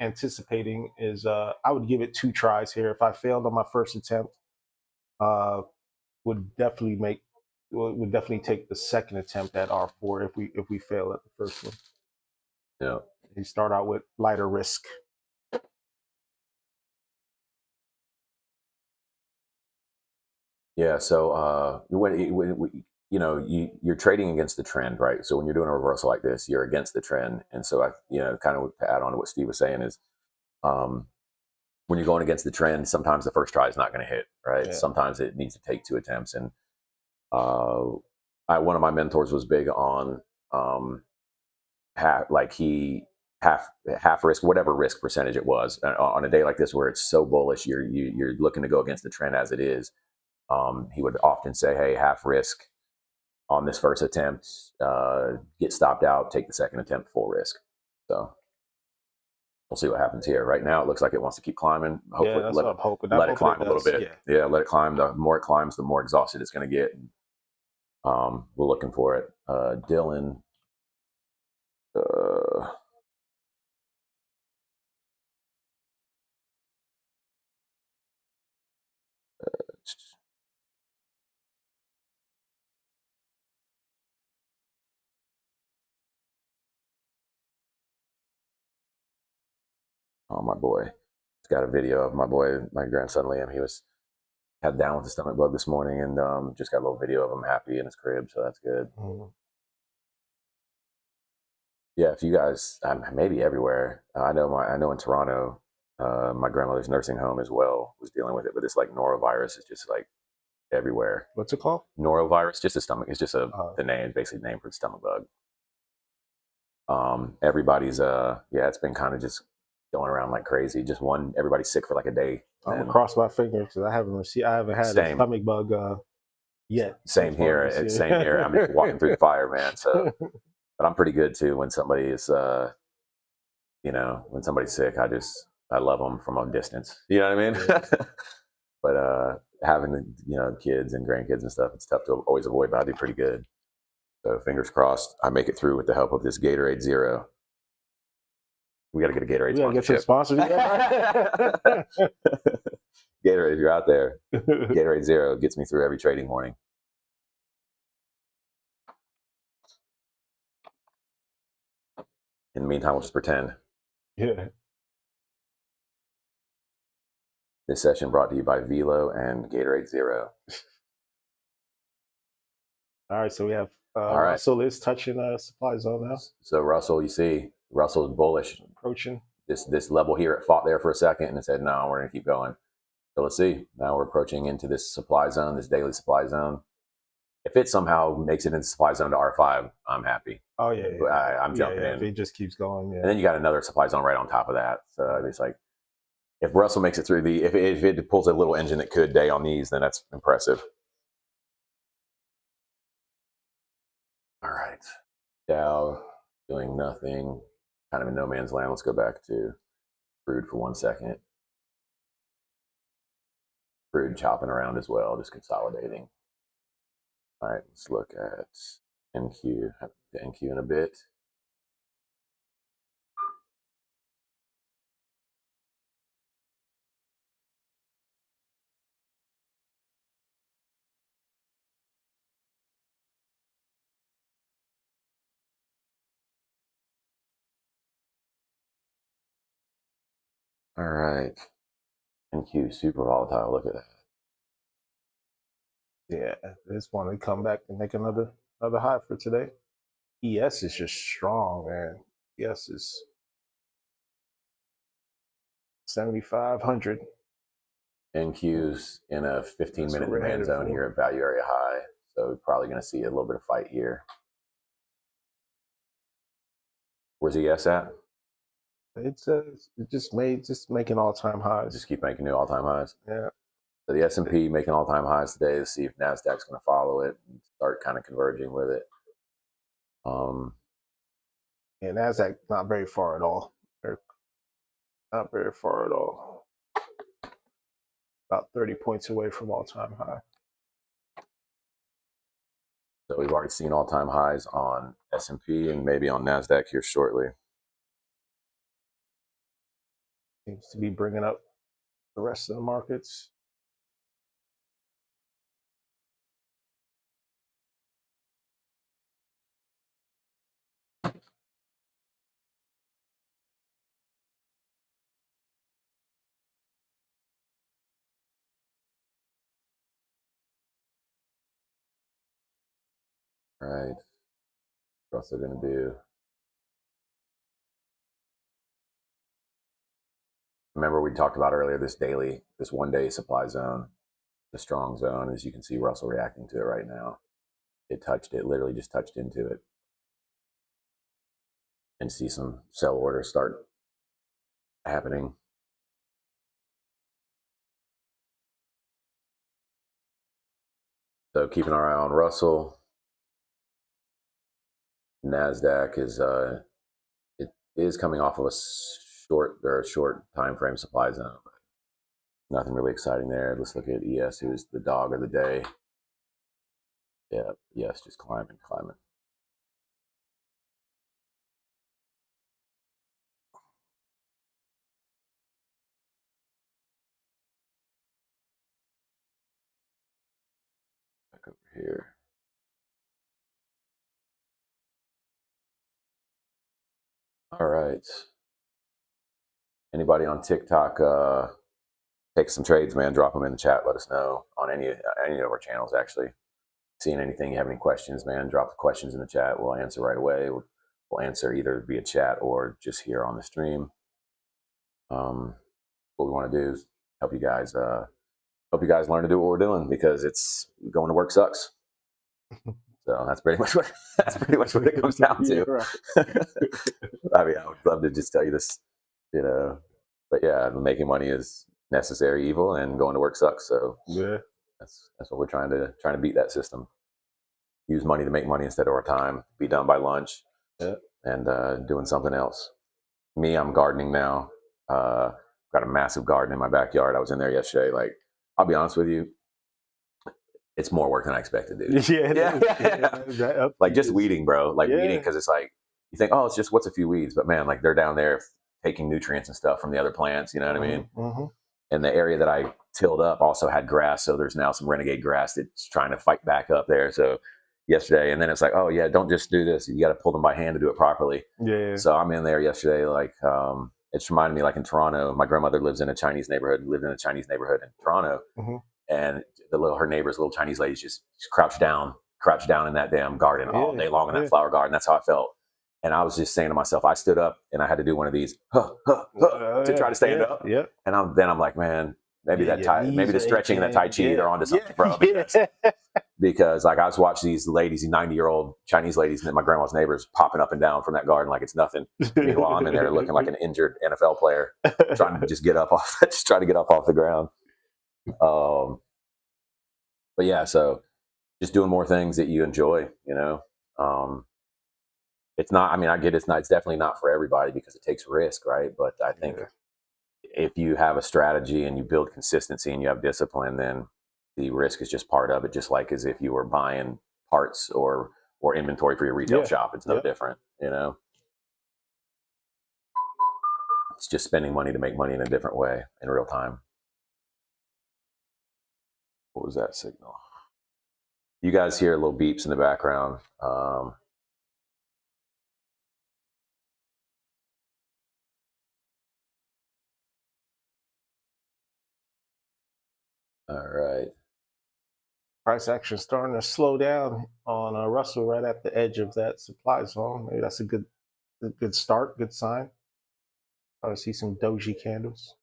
anticipating is I would give it 2 tries here. If I failed on my first attempt, would definitely take the second attempt at R4 if we fail at the first one. Yeah, you start out with lighter risk. Yeah, so you're trading against the trend, right? So when you're doing a reversal like this, you're against the trend, and so kind of to add on to what Steve was saying is, when you're going against the trend, sometimes the first try is not going to hit, right? Yeah. Sometimes it needs to take 2 attempts, and one of my mentors was big on half risk, whatever risk percentage it was, on a day like this where it's so bullish, you're looking to go against the trend as it is. He would often say, hey, half risk on this first attempt, get stopped out, take the second attempt full risk. So we'll see what happens here. Right now, it looks like it wants to keep climbing. Hopefully, that's what I'm hoping. Let it climb a little bit. Yeah, let it climb. The more it climbs, the more exhausted it's going to get. We're looking for it. Dylan. Oh, my boy. It's got a video of my boy, my grandson Liam. He had down with the stomach bug this morning, and just got a little video of him happy in his crib, so that's good. Yeah, if you guys, maybe everywhere. I know in Toronto, my grandmother's nursing home as well was dealing with it, but this like norovirus is just like everywhere. What's it called? Norovirus, just a stomach. It's just the name, basically name for the stomach bug. Everybody's it's been kind of just going around like crazy. Just everybody's sick for like a day. I'm gonna cross my fingers because I haven't had a stomach bug yet. Same here. Same here. I'm just walking through the fire, man. So, but I'm pretty good too. When somebody is, when somebody's sick, I love them from a distance. You know what I mean? Yeah. But having kids and grandkids and stuff, it's tough to always avoid. But I do pretty good. So fingers crossed, I make it through with the help of this Gatorade Zero. We got to get a Gatorade sponsorship. Get some sponsors. Gatorade, if you're out there, Gatorade Zero gets me through every trading morning. In the meantime, we'll just pretend. Yeah. This session brought to you by Velo and Gatorade Zero. All right, so we have Russell is touching supply zone now. So Russell, you see, Russell's bullish. Approaching. This level here, it fought there for a second and it said, no, we're going to keep going. So let's see. Now we're approaching into this supply zone, this daily supply zone. If it somehow makes it into supply zone to R5, I'm happy. Oh, yeah. I'm jumping in. If it just keeps going, yeah. And then you got another supply zone right on top of that. So it's like, if Russell makes it through if it pulls a little engine that could day on these, then that's impressive. All right. Dow doing nothing, kind of in no man's land. Let's go back to crude for 1 second. Crude chopping around as well, just consolidating. All right, let's look at NQ. Have the NQ in a bit. All right. NQ super volatile. Look at that. Yeah, this one to come back and make another high for today. ES is just strong, man. ES is 7,500. NQ's in a 15-minute demand zone here at value area high, so we're probably going to see a little bit of fight here. Where's ES at? It's just making all-time highs. Just keep making new all-time highs. Yeah. So the S&P making all-time highs today to see if NASDAQ's going to follow it and start kind of converging with it. Yeah, NASDAQ not very far at all. Not very far at all. About 30 points away from all-time high. So we've already seen all-time highs on S&P and maybe on NASDAQ here shortly. Seems to be bringing up the rest of the markets. All right. What else are they going to do? Remember we talked about earlier this 1-day supply zone, the strong zone. As you can see, Russell reacting to it right now. It literally just touched into it. And see some sell orders start happening. So keeping our eye on Russell. NASDAQ is coming off of a short time frame supply zone. Nothing really exciting there. Let's look at ES, who's the dog of the day. Yeah, ES just climbing. Back over here. All right. Anybody on TikTok take some trades, man? Drop them in the chat. Let us know on any of our channels. Actually, seeing anything, you have any questions, man? Drop the questions in the chat. We'll answer right away. We'll answer either via chat or just here on the stream. What we want to do is help you guys learn to do what we're doing, because it's going to work sucks. So that's pretty much what it comes down to. Yeah, right. I mean, I would love to just tell you this, but yeah, making money is necessary evil, and going to work sucks. So Yeah. that's what we're trying to beat that system. Use money to make money instead of our time. Be done by lunch, and doing something else. Me, I'm gardening now. Got a massive garden in my backyard. I was in there yesterday. Like, I'll be honest with you, it's more work than I expected, dude. Yeah. Like just weeding, bro. Like weeding, because it's like you think, oh, it's just what's a few weeds, but man, like they're down there taking nutrients and stuff from the other plants. You know what I mean? Mm-hmm. And the area that I tilled up also had grass, so there's now some renegade grass that's trying to fight back up there. So yesterday, and then it's like, oh yeah, don't just do this. You got to pull them by hand to do it properly. Yeah. So I'm in there yesterday, like it's reminded me, like in Toronto, my grandmother lived in a Chinese neighborhood in Toronto, and her neighbors, little Chinese ladies, just crouched down in that damn garden all day long in that flower garden. That's how I felt. And I was just saying to myself, I stood up and I had to do one of these to try to stand up. Yeah. And I'm like, man, maybe maybe the stretching and that Tai Chi, they're onto something, bro. Because like I was watching these ladies, these 90-year-old Chinese ladies, and my grandma's neighbors popping up and down from that garden like it's nothing. Meanwhile, I'm in there looking like an injured NFL player, trying to just try to get up off the ground. But yeah, so just doing more things that you enjoy, it's not, I mean, I get it's definitely not for everybody because it takes risk, right? But I think if you have a strategy and you build consistency and you have discipline, then the risk is just part of it, just like as if you were buying parts or inventory for your retail shop. It's no different, It's just spending money to make money in a different way in real time. What was that signal? You guys hear little beeps in the background. All right. Price action starting to slow down on Russell right at the edge of that supply zone. Maybe that's a good start, good sign. I see some doji candles.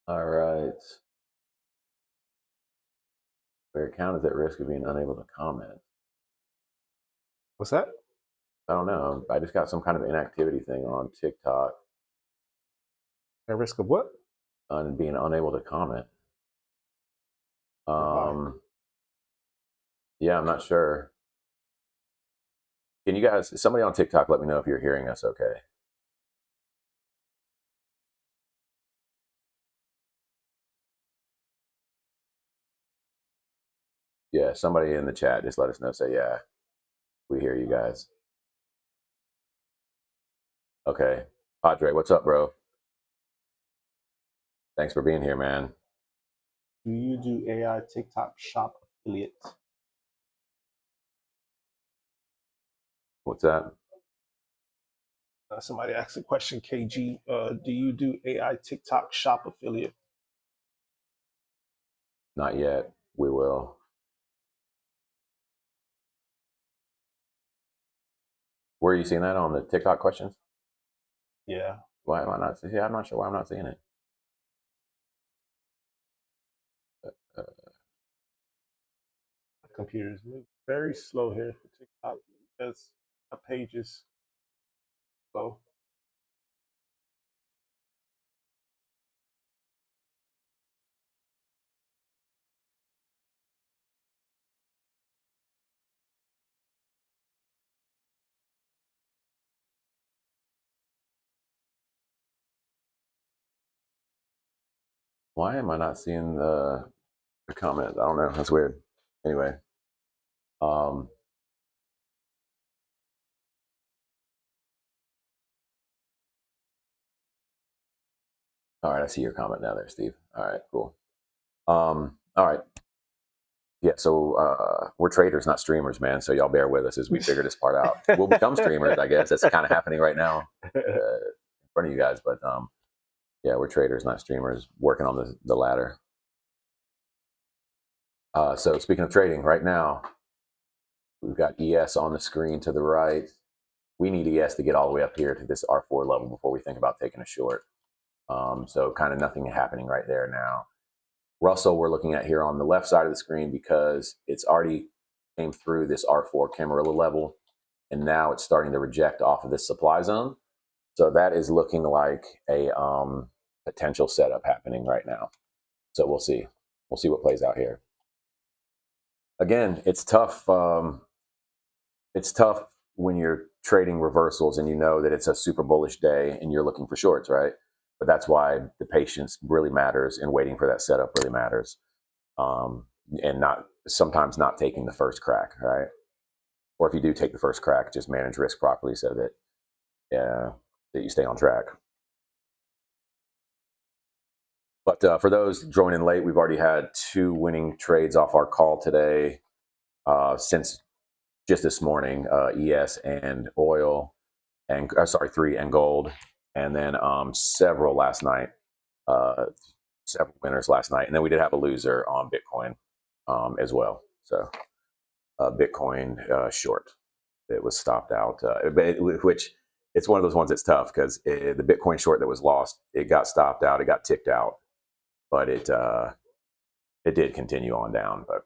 All right. Your account is at risk of being unable to comment. What's that? I don't know. I just got some kind of inactivity thing on TikTok. At risk of what? On being unable to comment. Yeah, I'm not sure. Can you guys, somebody on TikTok, let me know if you're hearing us okay? Yeah, somebody in the chat, just let us know. Say, yeah, we hear you guys. Okay. Padre, what's up, bro? Thanks for being here, man. Do you do AI TikTok shop affiliate? What's that? Somebody asked a question, KG. Do you do AI TikTok shop affiliate? Not yet. We will. Where are you seeing that on the TikTok questions? Yeah. Why am I not? Yeah, I'm not sure why I'm not seeing it. Computers move very slow here for TikTok because my page is slow. Why am I not seeing the comment? I don't know. That's weird. Anyway. All right, I see your comment now there, Steve. All right, cool. All right. Yeah, so we're traders, not streamers, man. So y'all bear with us as we figure this part out. We'll become streamers, I guess. That's kind of happening right now in front of you guys. But yeah, we're traders, not streamers, working on the ladder. So speaking of trading, right now we've got ES on the screen to the right. We need ES to get all the way up here to this R4 level before we think about taking a short. So kind of nothing happening right there now. Russell, we're looking at here on the left side of the screen because it's already came through this R4 Camarilla level, and now it's starting to reject off of this supply zone. So that is looking like a potential setup happening right now. So we'll see. We'll see what plays out here. Again, it's tough. It's tough when you're trading reversals and you know that it's a super bullish day and you're looking for shorts, right? But that's why the patience really matters and waiting for that setup really matters. And sometimes not taking the first crack, right? Or if you do take the first crack, just manage risk properly so that you stay on track. But for those joining late, we've already had 2 winning trades off our call today since just this morning, ES and oil, and 3 and gold, and then several last night, several winners last night, and then we did have a loser on Bitcoin as well. So Bitcoin short that was stopped out, which it's one of those ones that's tough because the Bitcoin short that was lost, it got stopped out, it got ticked out, but it did continue on down. But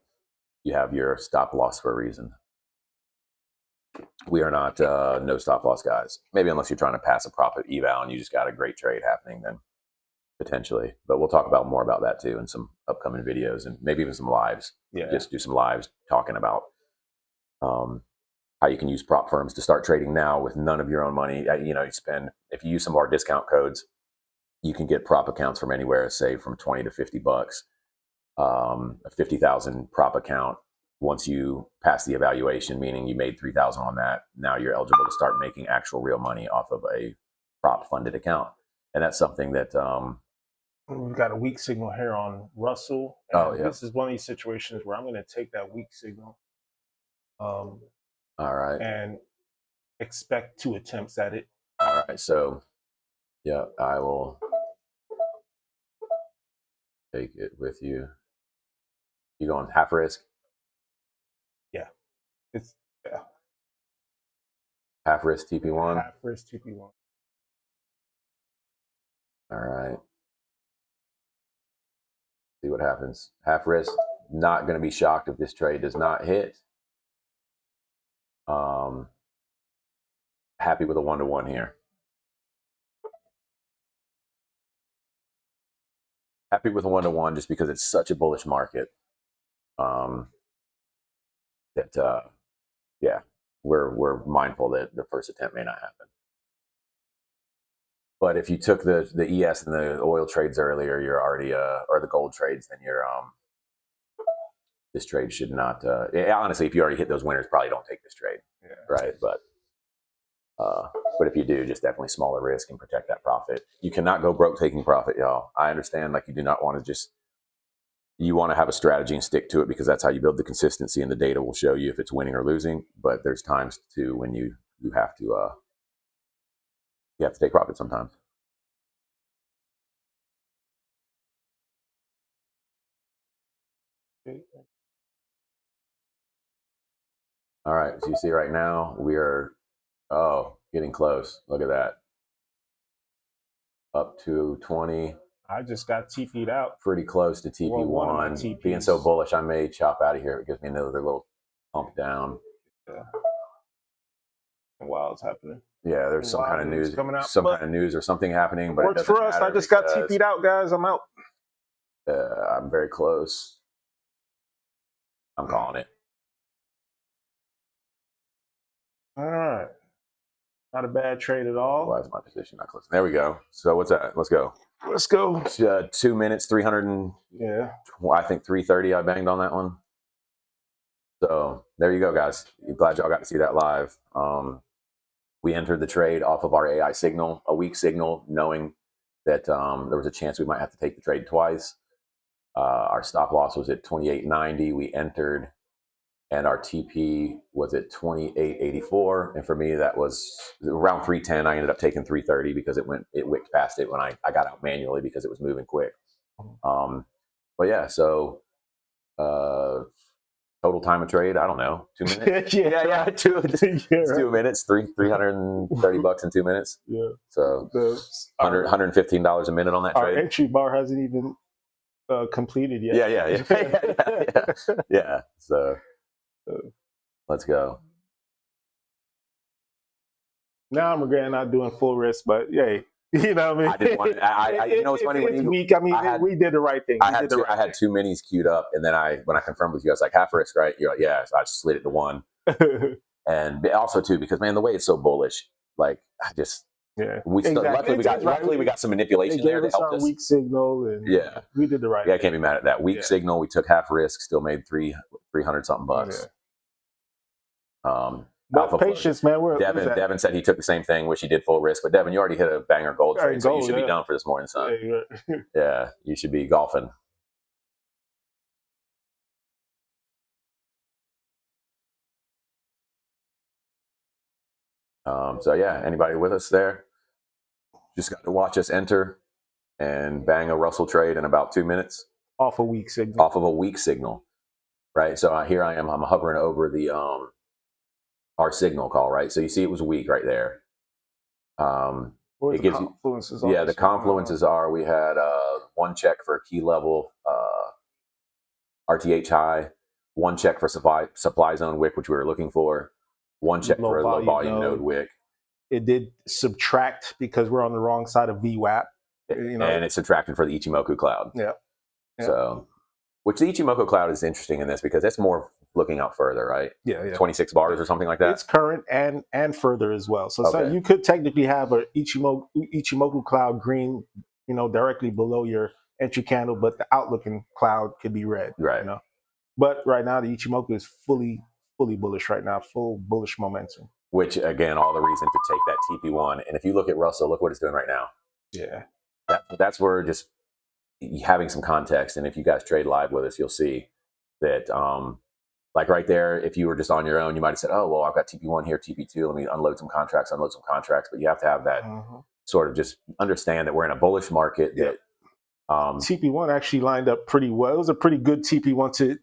you have your stop loss for a reason. We are not no stop loss guys. Maybe unless you're trying to pass a profit eval and you just got a great trade happening, then potentially. But we'll talk about more about that too in some upcoming videos and maybe even some lives. Yeah. Just do some lives talking about how you can use prop firms to start trading now with none of your own money. You spend, if you use some of our discount codes, you can get prop accounts from anywhere, say from 20 to 50 bucks. A 50,000 prop account. Once you pass the evaluation, meaning you made 3,000 on that, now you're eligible to start making actual real money off of a prop funded account. And that's something that we've got a weak signal here on Russell. This is one of these situations where I'm going to take that weak signal. All right. And expect 2 attempts at it. All right. So, yeah, I will take it with you. You going half risk? Yeah. Half risk TP1? Half risk TP1. All right. See what happens. Half risk, not going to be shocked if this trade does not hit. Happy with a 1-to-1 here. Happy with a 1-to-1 just because it's such a bullish market. Yeah, we're mindful that the first attempt may not happen. But if you took the ES and the oil trades earlier, you're already or the gold trades, then you're this trade should not. Honestly, if you already hit those winners, probably don't take this trade, right? But if you do, just definitely smaller risk and protect that profit. You cannot go broke taking profit, y'all. I understand, like you do not want to just. You want to have a strategy and stick to it because that's how you build the consistency, and the data will show you if it's winning or losing. But there's times too when you have to take profit sometimes. All right, so you see right now we are getting close. Look at that, up to 20. I just got TP'd out. Pretty close to TP1. Being so bullish, I may chop out of here. It gives me another little pump down. Yeah. Wow, it's happening. Yeah, there's some kind of news coming out. Some kind of news or something happening. But works for us. I just got TP'd out, guys. I'm out. I'm very close. I'm calling it. All right. Not a bad trade at all. Why is my position not close? There we go. So what's that? Let's go. Let's go. 2 minutes, 300 and I think 330 I banged on that one. So there you go, guys. Glad y'all got to see that live. We entered the trade off of our AI signal, a weak signal, knowing that there was a chance we might have to take the trade twice. Our stop loss was at 28.90. We entered, and our TP was at 28.84. And for me, that was around 310. I ended up taking 330 because it wicked past it when I got out manually because it was moving quick. But yeah, so total time of trade, I don't know, 2 minutes. Yeah. It's 2 minutes, $330 in 2 minutes. Yeah. So $115 a minute on that Our trade. entry bar hasn't even completed yet. Yeah. So let's go. Now I'm regretting not doing full risk, but yay. You know what I mean? I didn't want to, you know what's funny? It's weak. I mean, we did the right thing. I had two minis queued up, and then when I confirmed with you, I was like, half risk, right? You're like, yeah. So I just slid it to one. And also too, because man, the way it's so bullish, like I just luckily we got some manipulation there that helped us. Weak signal, and we did the right. Yeah, I can't be mad at that. Weak signal, we took half risk, still made $300 something bucks. But patience, man. Devin said he took the same thing, wish he did full risk. But Devin, you already hit a banger gold trade, so you should be done for this morning, son. Yeah, you should be golfing. So yeah, anybody with us there? Just got to watch us enter and bang a Russell trade in about 2 minutes. Off a weak signal. Right? So here I am. I'm hovering over the our signal call, right? So you see it was weak right there. It gives you, the confluences are, we had one check for key level RTH high, one check for supply zone wick, which we were looking for, one check for a low volume node wick. It did subtract because we're on the wrong side of VWAP. And it subtracted for the Ichimoku cloud. Yeah. So, which the Ichimoku cloud is interesting in this because that's more looking out further, right? Yeah. 26 bars or something like that. It's current and further as well. So you could technically have a Ichimoku cloud green, directly below your entry candle, but the outlook in cloud could be red. Right. But right now the Ichimoku is fully bullish right now, full bullish momentum. Which again, all the reason to take that TP1. And if you look at Russell, look what it's doing right now. Yeah. That's where just having some context. And if you guys trade live with us, you'll see that like right there, if you were just on your own, you might have said, oh, well, I've got TP1 here, TP2. Let me unload some contracts. But you have to have that sort of just understand that we're in a bullish market that TP1 actually lined up pretty well. It was a pretty good TP1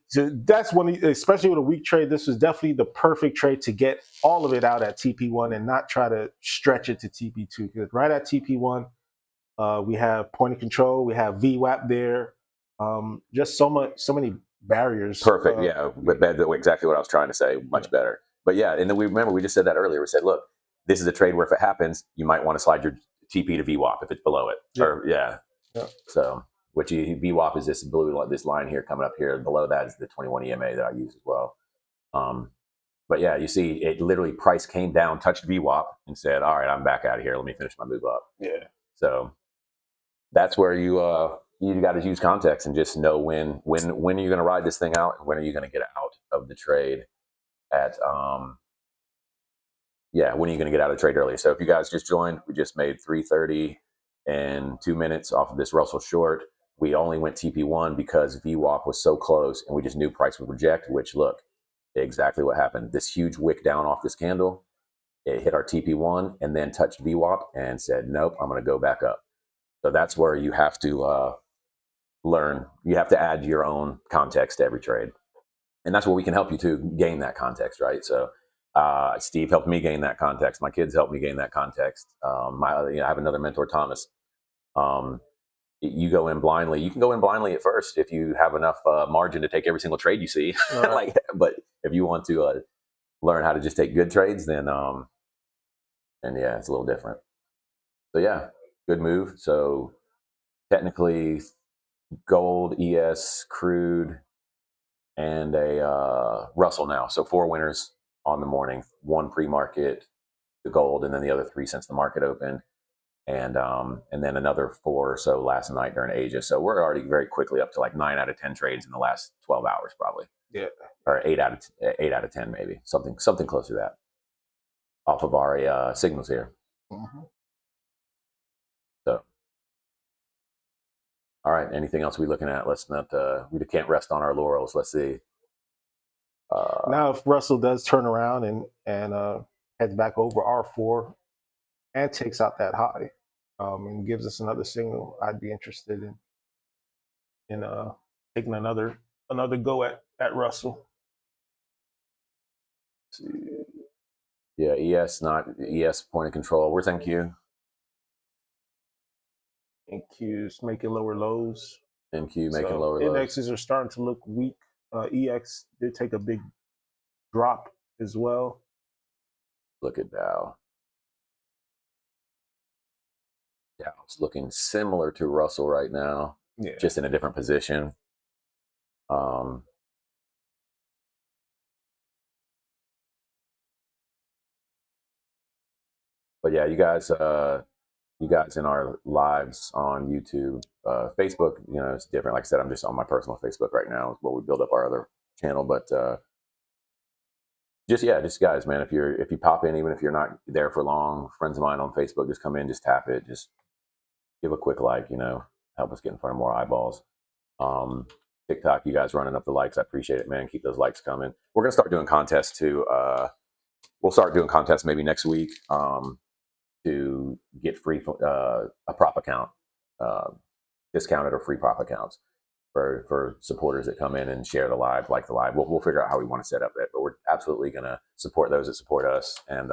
that's when, especially with a weak trade, this was definitely the perfect trade to get all of it out at TP1 and not try to stretch it to TP2. Because right at TP1, we have point of control, we have VWAP there, just so many barriers. Perfect, exactly what I was trying to say. Much better. But yeah, and then we just said that earlier. We said, look, this is a trade where if it happens, you might want to slide your TP to VWAP if it's below it. Yeah. So, which VWAP is this line here coming up here. Below that is the 21 EMA that I use as well. But yeah, you see, it literally price came down, touched VWAP, and said, "All right, I'm back out of here. Let me finish my move up." Yeah. So that's where you got to use context and just know when are you going to ride this thing out, and when are you going to get out of the trade at when are you going to get out of the trade early? So if you guys just joined, we just made 330 in 2 minutes off of this Russell short. We only went TP1 because VWAP was so close and we just knew price would reject, which look, exactly what happened. This huge wick down off this candle, it hit our TP1 and then touched VWAP and said, nope, I'm going to go back up. So that's where you have to learn. You have to add your own context to every trade. And that's where we can help you to gain that context, right? So Steve helped me gain that context. My kids helped me gain that context. I have another mentor, Thomas. You go in blindly. You can go in blindly at first if you have enough margin to take every single trade you see. Right. But if you want to learn how to just take good trades, then it's a little different. So yeah, good move. So technically, gold, ES, crude, and a Russell now. So 4 winners on the morning, 1 pre-market, the gold, and then the other 3 since the market opened, and then another 4 or so last night during Asia. So we're already very quickly up to like 9 out of 10 trades in the last 12 hours, probably. Yeah. Or 8 out of 10, maybe something close to that, off of our signals here. Mm-hmm. All right. Anything else we looking at? Let's not. We can't rest on our laurels. Let's see. Now, if Russell does turn around and heads back over R4 and takes out that high, and gives us another signal, I'd be interested in taking another go at Russell. Let's see. Yeah, ES not ES point of control. Where's NQ? NQ's making lower lows. NQ making So lower lows. indexes are starting to look weak. EX did take a big drop as well. Look at Dow. Dow's looking similar to Russell right now, just in a different position. But yeah, you guys in our lives on YouTube, Facebook, it's different. Like I said, I'm just on my personal Facebook right now, where we build up our other channel. But just guys, man, if you pop in, even if you're not there for long, friends of mine on Facebook, just come in, just tap it, just give a quick like, help us get in front of more eyeballs. TikTok, you guys running up the likes, I appreciate it, man. Keep those likes coming. We're gonna start doing contests too. We'll start doing contests maybe next week to get free a prop account, discounted or free prop accounts for supporters that come in and share the live, like the live. We'll figure out how we want to set up that, but we're absolutely gonna support those that support us. And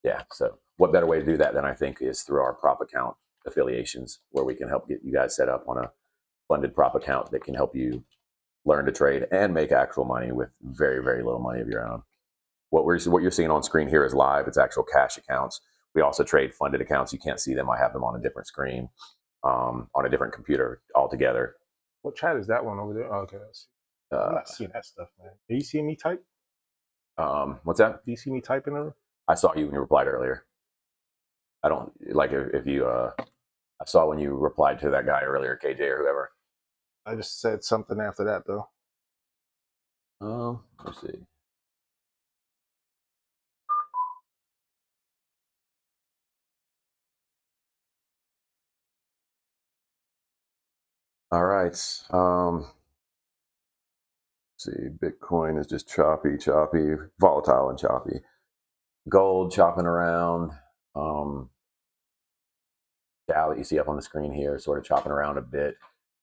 yeah, so what better way to do that than I think is through our prop account affiliations, where we can help get you guys set up on a funded prop account that can help you learn to trade and make actual money with very, very little money of your own. What you're seeing on screen here is live. It's actual cash accounts. We also trade funded accounts. You can't see them. I have them on a different screen, on a different computer altogether. What chat is that one over there? Oh, okay, I'm not seeing that stuff, man. Are you seeing me type? What's that? Do you see me typing or? I saw you when you replied earlier. I don't like if you. I saw when you replied to that guy earlier, KJ or whoever. I just said something after that though. Let's see. All right. Let's see. Bitcoin is just choppy, volatile and choppy. Gold chopping around. Dow that you see up on the screen here, sort of chopping around a bit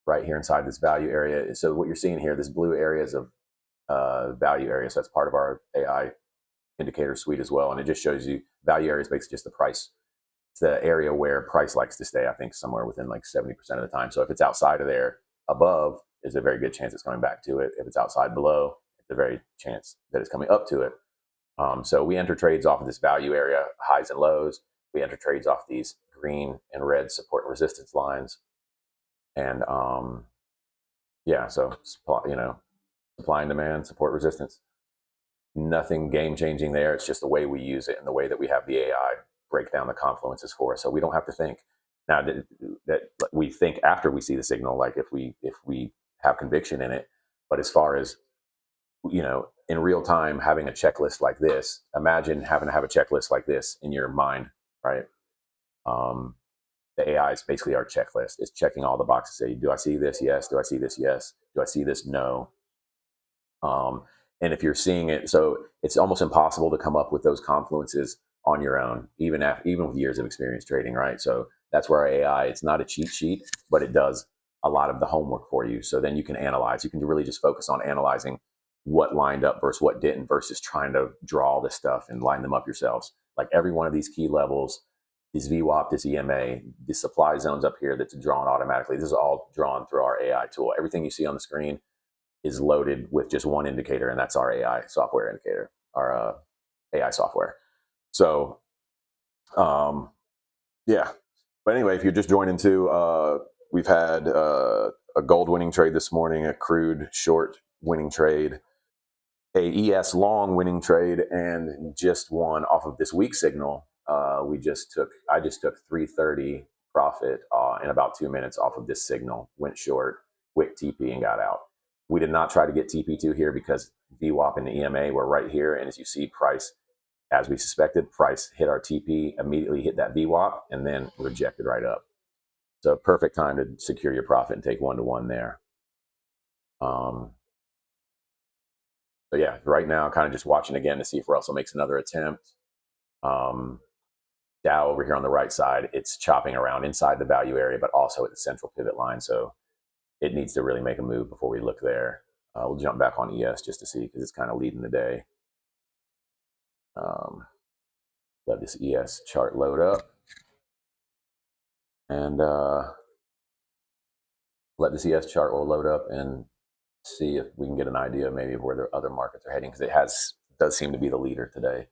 right here inside this value area. So what you're seeing here, this blue area is a value area. So that's part of our AI indicator suite as well. And it just shows you value area is basically just the price. It's the area where price likes to stay, I think, somewhere within like 70% of the time. So if it's outside of there, above, is a very good chance it's coming back to it. If it's outside below, it's a very chance that it's coming up to it. So we enter trades off of this value area, highs and lows. We enter trades off these green and red support and resistance lines. And yeah, so supply and demand, support, resistance. Nothing game changing there. It's just the way we use it and the way that we have the AI break down the confluences for us. So we don't have to think. Now that we think after we see the signal, like if we have conviction in it. But as far as in real time, having a checklist like this, imagine having to have a checklist like this in your mind, right? The AI is basically our checklist. It's checking all the boxes. Say, do I see this? Yes. Do I see this? Yes. Do I see this? No. And if you're seeing it, so it's almost impossible to come up with those confluences on your own, even with years of experience trading, right? So that's where our AI, it's not a cheat sheet, but it does a lot of the homework for you. So then you can analyze. You can really just focus on analyzing what lined up versus what didn't, versus trying to draw all this stuff and line them up yourselves. Like every one of these key levels, this VWAP, this EMA, the supply zones up here that's drawn automatically. This is all drawn through our AI tool. Everything you see on the screen is loaded with just one indicator, and that's our AI software indicator, our AI software. So, yeah. But anyway, if you're just joining too, we've had a gold winning trade this morning, a crude short winning trade, a ES long winning trade, and just one off of this weak signal. I just took 330 profit in about 2 minutes off of this signal, went short, wick TP, and got out. We did not try to get TP2 here because VWAP and the EMA were right here. And as you see, price, as we suspected, price hit our TP, immediately hit that VWAP, and then rejected right up. So perfect time to secure your profit and take 1-to-1 there. So yeah, right now, kind of just watching again to see if Russell makes another attempt. Dow over here on the right side, it's chopping around inside the value area, but also at the central pivot line. So it needs to really make a move before we look there. We'll jump back on ES just to see because it's kind of leading the day. Let this ES chart load up. And let this ES chart will load up and see if we can get an idea maybe of where the other markets are heading because it does seem to be the leader today.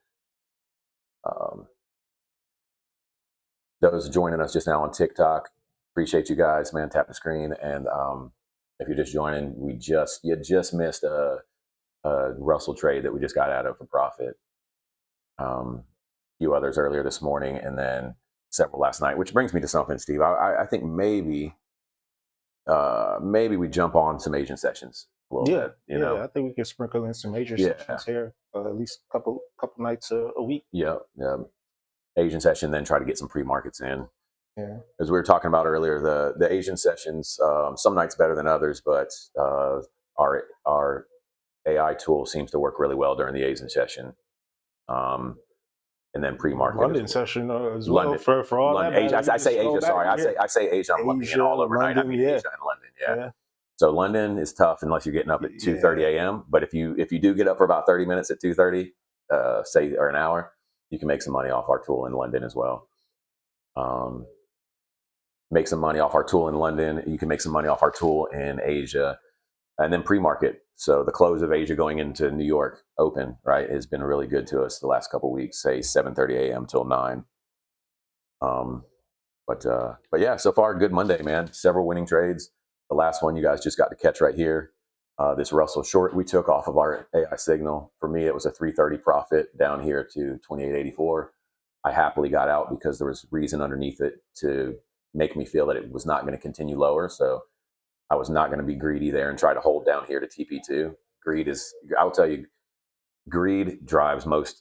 Those joining us just now on TikTok, appreciate you guys, man. Tap the screen, and if you're just joining, you just missed a Russell trade that we just got out of for profit. A few others earlier this morning, and then several last night. Which brings me to something, Steve. I think maybe we jump on some Asian sessions a little bit. You know, I think we can sprinkle in some major sessions here, at least a couple nights a week. Yeah. Asian session, then try to get some pre-markets in. Yeah. As we were talking about earlier, the Asian sessions, some nights better than others, but our AI tool seems to work really well during the Asian session. And then pre-market. London session as well. London, for all London, that Asia. I say Asia. Sorry, I say Asia. I'm lumping in all overnight. London, I mean Asia and London. Yeah. So London is tough unless you're getting up at 2:30 a.m. But if you do get up for about 30 minutes at 2:30, or an hour, you can make some money off our tool in London as well. Make some money off our tool in London. You can make some money off our tool in Asia, and then pre-market. So the close of Asia going into New York open, right, has been really good to us the last couple of weeks. Say 7:30 a.m. till 9. But yeah, so far good Monday, man. Several winning trades. The last one you guys just got to catch right here. This Russell short we took off of our AI signal. For me, it was a 330 profit down here to 28.84. I happily got out because there was reason underneath it to make me feel that it was not going to continue lower. So I was not going to be greedy there and try to hold down here to TP2. I'll tell you,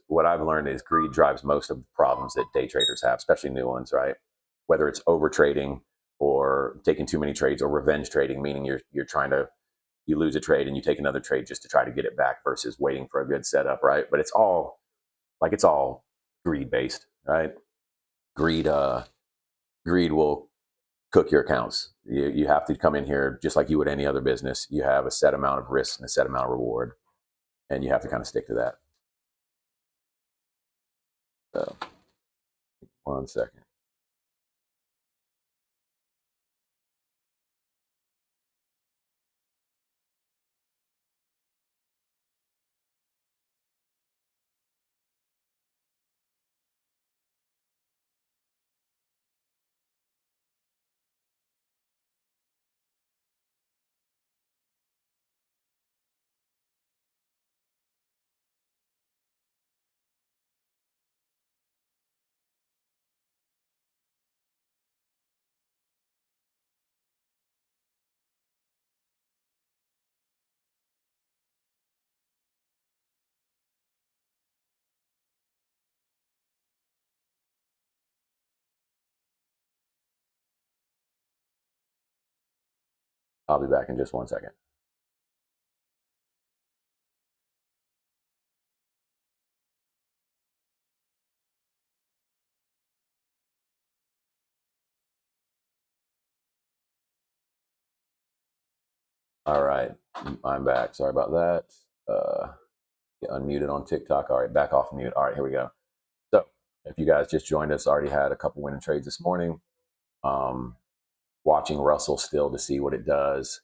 what I've learned is greed drives most of the problems that day traders have, especially new ones, right? Whether it's over trading or taking too many trades or revenge trading, meaning you lose a trade and you take another trade just to try to get it back versus waiting for a good setup, right? But it's all greed based, right? Greed will cook your accounts. You have to come in here just like you would any other business. You have a set amount of risk and a set amount of reward, and you have to kind of stick to that. So, 1 second. I'll be back in just 1 second. All right, I'm back. Sorry about that. Get unmuted on TikTok. All right, back off mute. All right, here we go. So if you guys just joined us, already had a couple winning trades this morning. Watching Russell still to see what it does.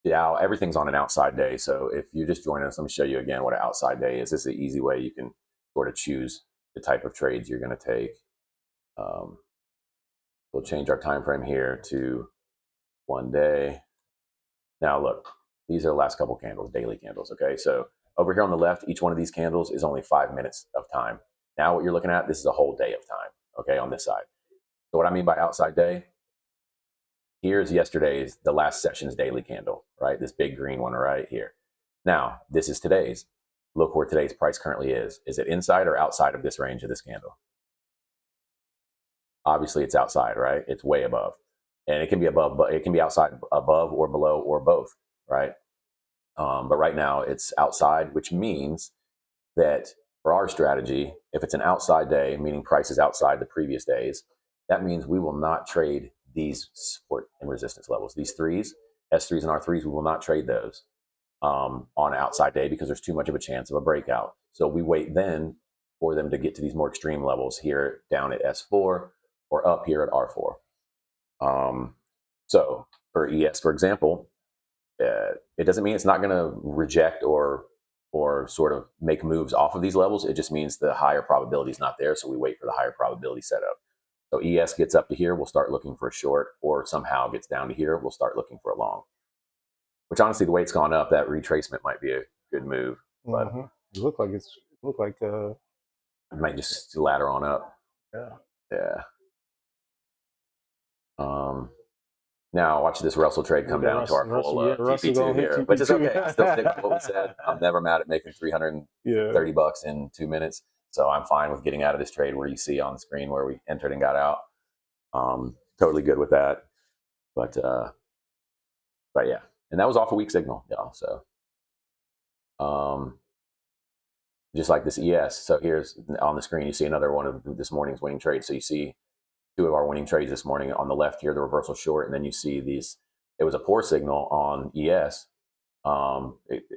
Everything's on an outside day. So if you just join us, let me show you again what an outside day is. This is an easy way you can sort of choose the type of trades you're going to take. We'll change our time frame here to 1 day. Now look, these are the last couple candles, daily candles. Okay, so over here on the left, each one of these candles is only 5 minutes of time. Now what you're looking at, this is a whole day of time. Okay, on this side. So what I mean by outside day, here's the last session's daily candle, right? This big green one right here. Now, this is today's. Look where today's price currently is. Is it inside or outside of this range of this candle? obviously it's outside, right? It's way above, and it can be above, but it can be outside, above, or below, or both, right? But right now it's outside, which means that for our strategy, if it's an outside day, meaning price is outside the previous days, that means we will not trade these support and resistance levels. These threes, S3s and R3s, we will not trade those on an outside day because there's too much of a chance of a breakout. So we wait then for them to get to these more extreme levels here down at S4 or up here at R4. So for ES, for example, it doesn't mean it's not going to reject or sort of make moves off of these levels. It just means the higher probability is not there, so we wait for the higher probability setup. So ES gets up to here, we'll start looking for a short, or somehow gets down to here, we'll start looking for a long. Which honestly, the way it's gone up, that retracement might be a good move. But it looked like it might just ladder on up. Yeah. Now watch this Russell trade come down to our full TP2 here, which is okay. I still stick with what we said. I'm never mad at making $330 in 2 minutes, so I'm fine with getting out of this trade where you see on the screen where we entered and got out. Totally good with that. But yeah, and that was off a weak signal, y'all. So just like this ES. So here's on the screen, you see another one of this morning's winning trades. So you see 2 of our winning trades this morning. On the left here, the reversal short, and then you see these. It was a poor signal on ES.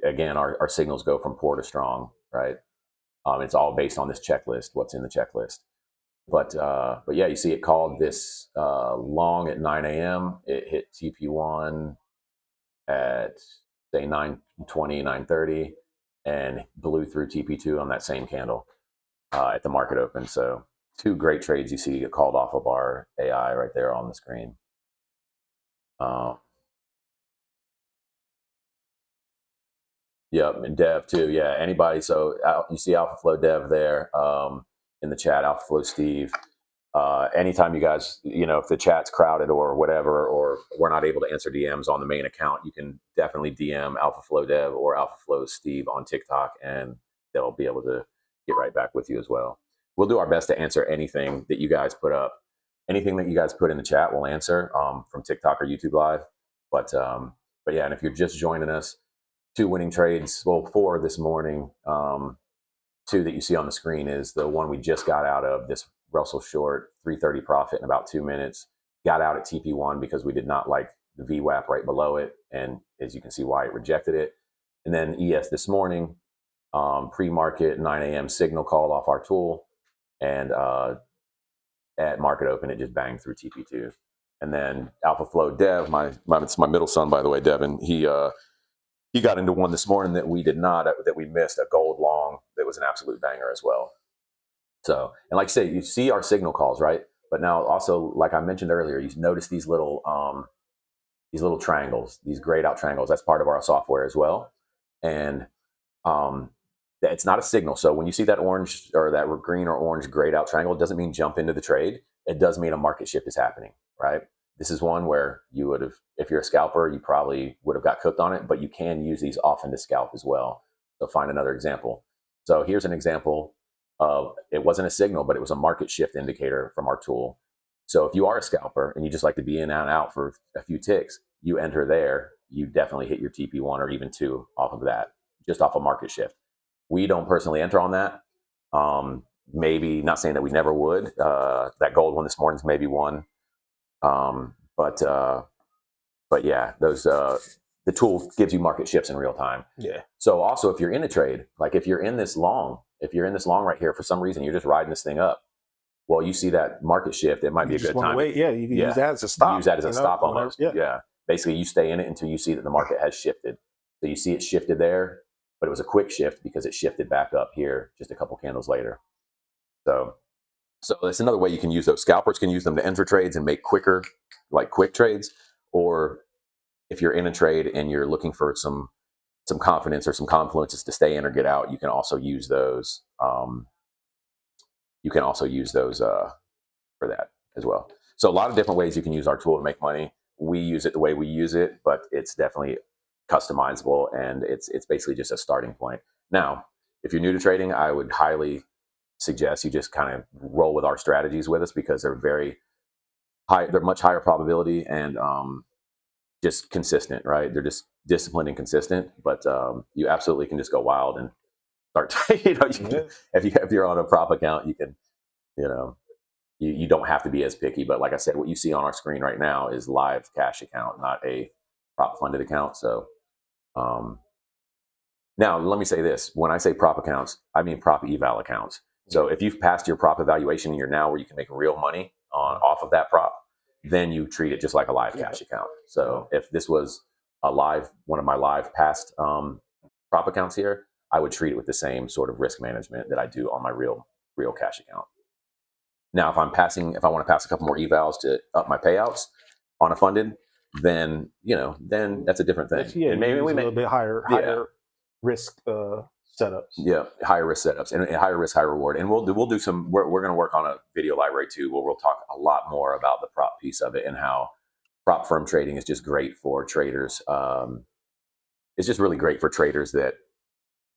Again, our signals go from poor to strong, right? It's all based on this checklist, what's in the checklist. But yeah, you see it called this long at 9 a.m. It hit TP1 at say 9:20, 9:30, and blew through TP2 on that same candle at the market open. So 2 great trades you see called off of our AI right there on the screen. Yep, and Dev too. Yeah, anybody. So you see AlphaFlow Dev there in the chat, AlphaFlow Steve. Anytime you guys, if the chat's crowded or whatever, or we're not able to answer DMs on the main account, you can definitely DM AlphaFlow Dev or AlphaFlow Steve on TikTok, and they'll be able to get right back with you as well. We'll do our best to answer anything that you guys put up. Anything that you guys put in the chat, we'll answer from TikTok or YouTube Live. But yeah, and if you're just joining us, 2 winning trades, well, 4 this morning. 2 that you see on the screen is the one we just got out of, this Russell short, 330 profit in about 2 minutes. Got out at TP1 because we did not like the VWAP right below it, and as you can see why it rejected it. And then ES this morning, pre-market 9 a.m. signal call off our tool, and at market open it just banged through TP2. And then AlphaFlow Dev, it's my middle son, by the way, Devin, he got into one this morning that we did not, that we missed, a gold long that was an absolute banger as well. So, and like I say, you see our signal calls, right? But now also, like I mentioned earlier, you notice these little triangles, these grayed out triangles. That's part of our software as well. And it's not a signal. So when you see that orange or that green or orange grayed out triangle, it doesn't mean jump into the trade. It does mean a market shift is happening, right? This is one where you would have, if you're a scalper, you probably would have got cooked on it, but you can use these often to scalp as well. So find another example. So here's an example of, it wasn't a signal, but it was a market shift indicator from our tool. So if you are a scalper and you just like to be in and out for a few ticks, you enter there, you definitely hit your TP1 or even 2 off of that, just off a market shift. We don't personally enter on that. Maybe, not saying that we never would. That gold one this morning is maybe one. But yeah, those the tool gives you market shifts in real time. Yeah. So also, if you're in a trade, like if you're in this long right here, for some reason you're just riding this thing up, well, you see that market shift, it might be a good time. Wait. Yeah, you can use that as a stop. Use that as a stop almost. Yeah. Basically, you stay in it until you see that the market has shifted. So you see it shifted there, but it was a quick shift because it shifted back up here just a couple candles later. So that's another way you can use those. Scalpers can use them to enter trades and make quick trades. Or if you're in a trade and you're looking for some confidence or some confluences to stay in or get out, you can also use those. For that as well. So a lot of different ways you can use our tool to make money. We use it the way we use it, but it's definitely customizable, and it's basically just a starting point. Now, if you're new to trading, I would highly suggest you just kind of roll with our strategies with us because they're very high. They're much higher probability and just consistent, right? They're just disciplined and consistent. But you absolutely can just go wild and start. If you're on a prop account, you can, you know, you don't have to be as picky. But like I said, what you see on our screen right now is live cash account, not a prop funded account. So now let me say this: when I say prop accounts, I mean prop eval accounts. So if you've passed your prop evaluation and you're now where you can make real money off of that prop, then you treat it just like a live cash account. So if this was one of my live past prop accounts here, I would treat it with the same sort of risk management that I do on my real cash account. Now, if I want to pass a couple more evals to up my payouts on a funded, then then that's a different thing. Yeah, and maybe we make a little bit higher risk setups. Yeah, higher risk setups and higher risk, high reward. And we'll do some. We're going to work on a video library too, where we'll talk a lot more about the prop piece of it and how prop firm trading is just great for traders. It's just really great for traders that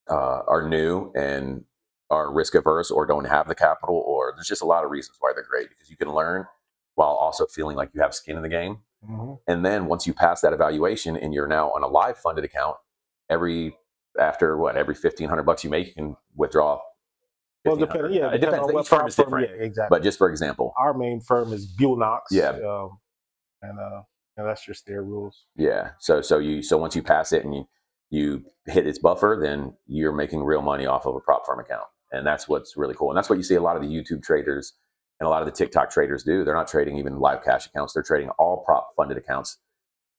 are new and are risk averse or don't have the capital, or there's just a lot of reasons why they're great because you can learn while also feeling like you have skin in the game. Mm-hmm. And then once you pass that evaluation and you're now on a live funded account, every $1,500 you make, you can withdraw. Well, it depends. Each firm is different. Yeah, exactly. But just for example, our main firm is Buell Knox. Yeah. And that's just their rules. Yeah. So once you pass it and you hit its buffer, then you're making real money off of a prop firm account. And that's what's really cool. And that's what you see a lot of the YouTube traders and a lot of the TikTok traders do. They're not trading even live cash accounts. They're trading all prop funded accounts.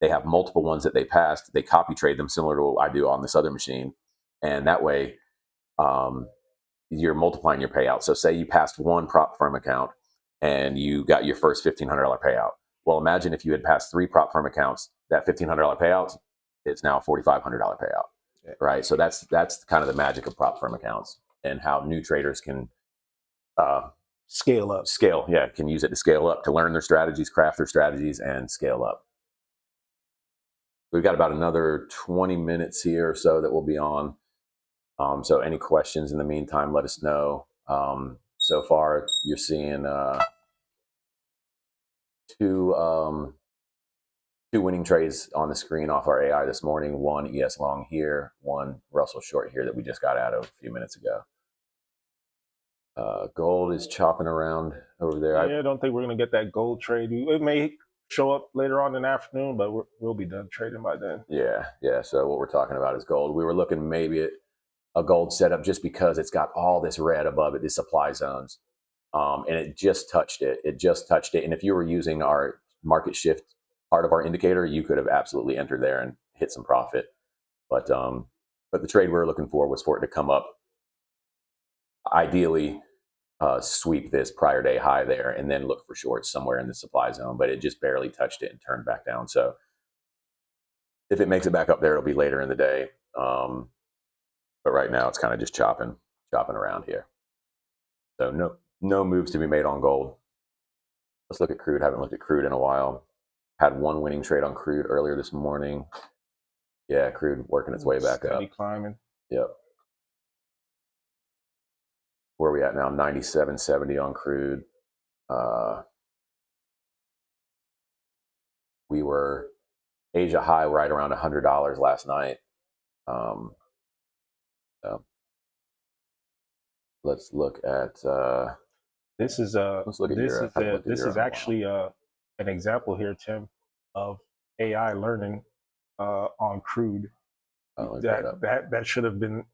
They have multiple ones that they passed. They copy trade them similar to what I do on this other machine. And that way, you're multiplying your payout. So say you passed one prop firm account and you got your first $1,500 payout. Well, imagine if you had passed 3 prop firm accounts, that $1,500 payout is now a $4,500 payout, right? So that's kind of the magic of prop firm accounts and how new traders can scale up. Can use it to scale up, to learn their strategies, craft their strategies, and scale up. We've got about another 20 minutes here or so that we'll be on. So any questions in the meantime, let us know. So far, you're seeing two winning trades on the screen off our AI this morning. One ES long here, one Russell short here that we just got out of a few minutes ago. Gold is chopping around over there. I don't think we're going to get that gold trade. It may show up later on in the afternoon, but we'll be done trading by then. Yeah. So what we're talking about is gold. We were looking maybe at a gold setup just because it's got all this red above it, these supply zones. And it just touched it. And if you were using our market shift part of our indicator, you could have absolutely entered there and hit some profit. But the trade we were looking for was for it to come up, ideally sweep this prior day high there, and then look for shorts somewhere in the supply zone. But it just barely touched it and turned back down. So if it makes it back up there, it'll be later in the day. But right now it's kind of just chopping around here. So no moves to be made on gold. Let's look at crude. Haven't looked at crude in a while. Had one winning trade on crude earlier this morning. Yeah, crude working its way back up. Climbing. Yep. Where are we at now? 97.70 on crude. We were Asia high right around $100 last night. So let's look at this is actually an example here, Tim, of AI learning on crude. That should have been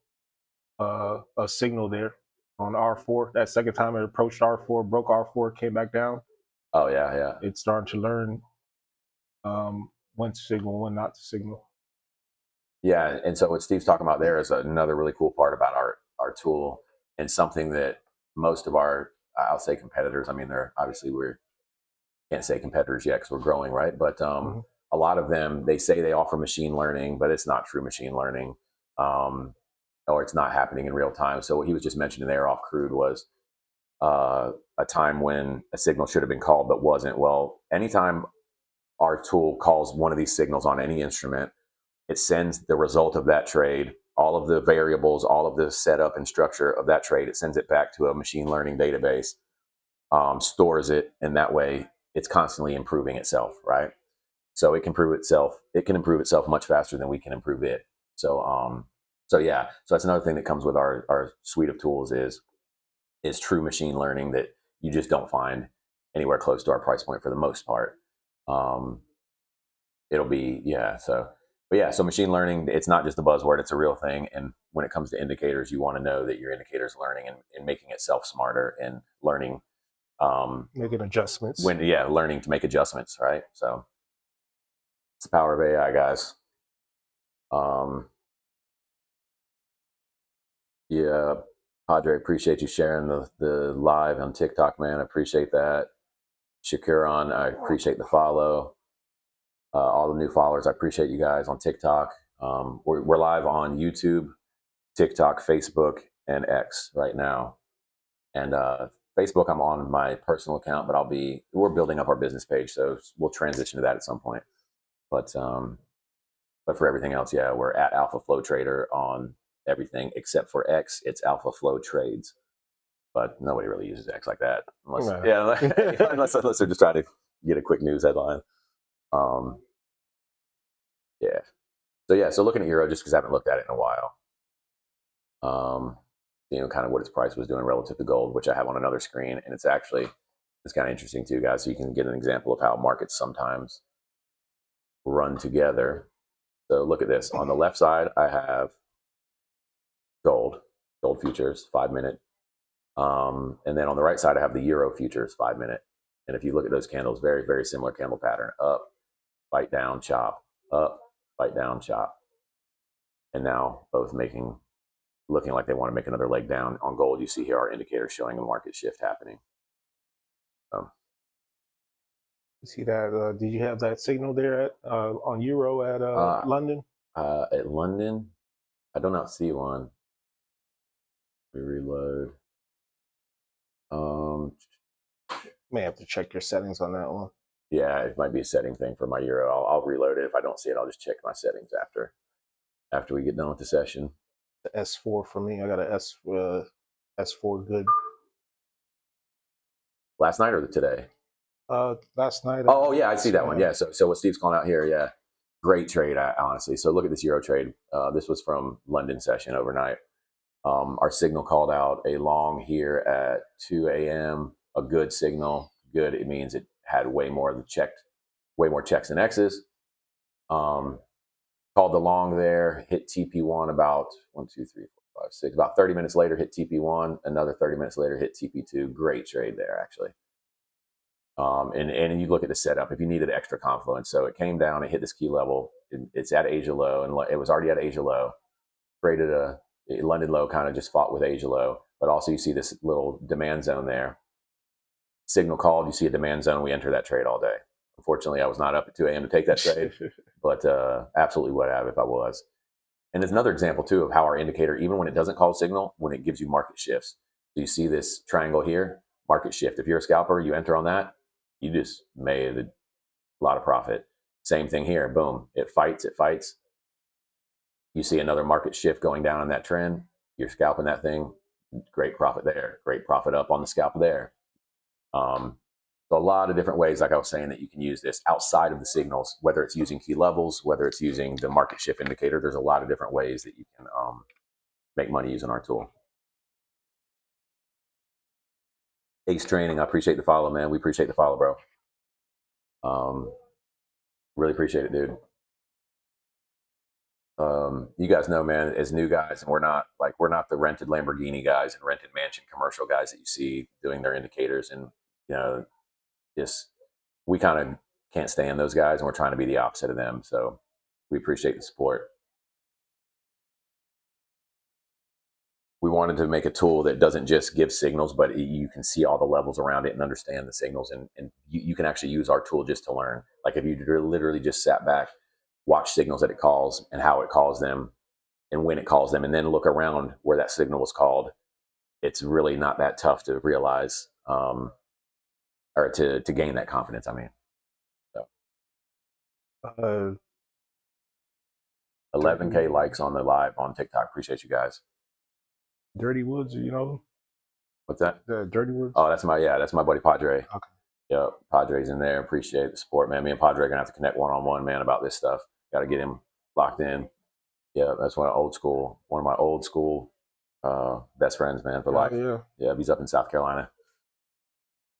a signal there on R4. That second time it approached R4, broke R4, came back down. Oh yeah. It's starting to learn when to signal, when not to signal. Yeah, and so what Steve's talking about there is another really cool part about our tool, and something that most of our, I'll say competitors, I mean, they're obviously, we can't say competitors yet because we're growing, right? But a lot of them, they say they offer machine learning, but it's not true machine learning, or it's not happening in real time. So what he was just mentioning there off crude was a time when a signal should have been called but wasn't. Well, anytime our tool calls one of these signals on any instrument, it sends the result of that trade all of the variables, all of the setup and structure of that trade. It sends it back to a machine learning database, stores it, and that way it's constantly improving itself, right? So it can improve itself. It can improve itself much faster than we can improve it. So yeah, so that's another thing that comes with our suite of tools is true machine learning that you just don't find anywhere close to our price point for the most part. Um, it'll be so machine learning, it's not just a buzzword, it's a real thing. And when it comes to indicators, you want to know that your indicator is learning and making itself smarter and learning Making adjustments. learning to make adjustments, right? So it's the power of AI, guys. Yeah, Padre, appreciate you sharing the live on TikTok, man. I appreciate that. Shakuran, I appreciate the follow. All the new followers, I appreciate you guys on TikTok. We're live on YouTube, TikTok, Facebook, and X right now. And Facebook, I'm on my personal account, but we're building up our business page, so we'll transition to that at some point. But for everything else, yeah, we're at Alpha Flow Trader on everything except for X. It's Alpha Flow Trades, but nobody really uses X like that, unless unless they're just trying to get a quick news headline. So looking at Euro, just because I haven't looked at it in a while. Kind of what its price was doing relative to gold, which I have on another screen, and it's kind of interesting too, guys. So you can get an example of how markets sometimes run together. So look at this. On the left side, I have gold futures, 5 minute. And then on the right side, I have the Euro futures, 5 minute. And if you look at those candles, very, very similar candle pattern. Up, fight down, chop. Up, fight down, chop. And now both looking like they want to make another leg down. On gold, you see here our indicator showing a market shift happening. You see that? Did you have that signal there on Euro at London? At London, I do not see one. Let me reload. May have to check your settings on that one. Yeah, it might be a setting thing for my Euro. I'll reload it. If I don't see it, I'll just check my settings after we get done with the session. The S4 for me. I got a S4 good. Last night or today? Last night. Oh yeah, I see that one. Yeah. So what Steve's calling out here, yeah, great trade, honestly. So look at this Euro trade. This was from London session overnight. Our signal called out a long here at 2 a.m. A good signal. Good. It means it had way more checks than X's. Called the long there, hit TP1 about 1, 2, 3, 4, 5, 6. About 30 minutes later, hit TP1. Another 30 minutes later, hit TP2. Great trade there, actually. And you look at the setup. If you needed extra confluence, so it came down, it hit this key level. It's at Asia low, and it was already at Asia low. Created a London low, kind of just fought with Asia low. But also, you see this little demand zone there. Signal called. You see a demand zone. We enter that trade all day. Unfortunately, I was not up at 2 a.m. to take that trade, but absolutely would have if I was. And there's another example too of how our indicator, even when it doesn't call signal, when it gives you market shifts. So you see this triangle here, market shift. If you're a scalper, you enter on that, you just made a lot of profit. Same thing here. Boom. It fights. You see another market shift going down on that trend. You're scalping that thing. Great profit there. Great profit up on the scalp there. So a lot of different ways, like I was saying, that you can use this outside of the signals, whether it's using key levels, whether it's using the market shift indicator. There's a lot of different ways that you can make money using our tool. Ace Training, I appreciate the follow, man. We appreciate the follow, bro. Really appreciate it, dude. You guys know, man, as new guys, and we're not the rented Lamborghini guys and rented mansion commercial guys that you see doing their indicators, and we kind of can't stand those guys, and we're trying to be the opposite of them. So we appreciate the support. We wanted to make a tool that doesn't just give signals, but you can see all the levels around it and understand the signals, and you can actually use our tool just to learn. Like if you literally just sat back, watch signals that it calls and how it calls them and when it calls them, and then look around where that signal was called, it's really not that tough to realize or to gain that confidence. I mean, 11K likes on the live on TikTok. Appreciate you guys. Dirty Woods, you know? What's that? The Dirty Woods? Oh, that's my buddy Padre. Okay. Yeah, Padre's in there. Appreciate the support, man. Me and Padre are gonna have to connect one-on-one, man, about this stuff. Got to get him locked in. Yeah, that's one of my old school best friends, man, for life. Yeah, he's up in South Carolina.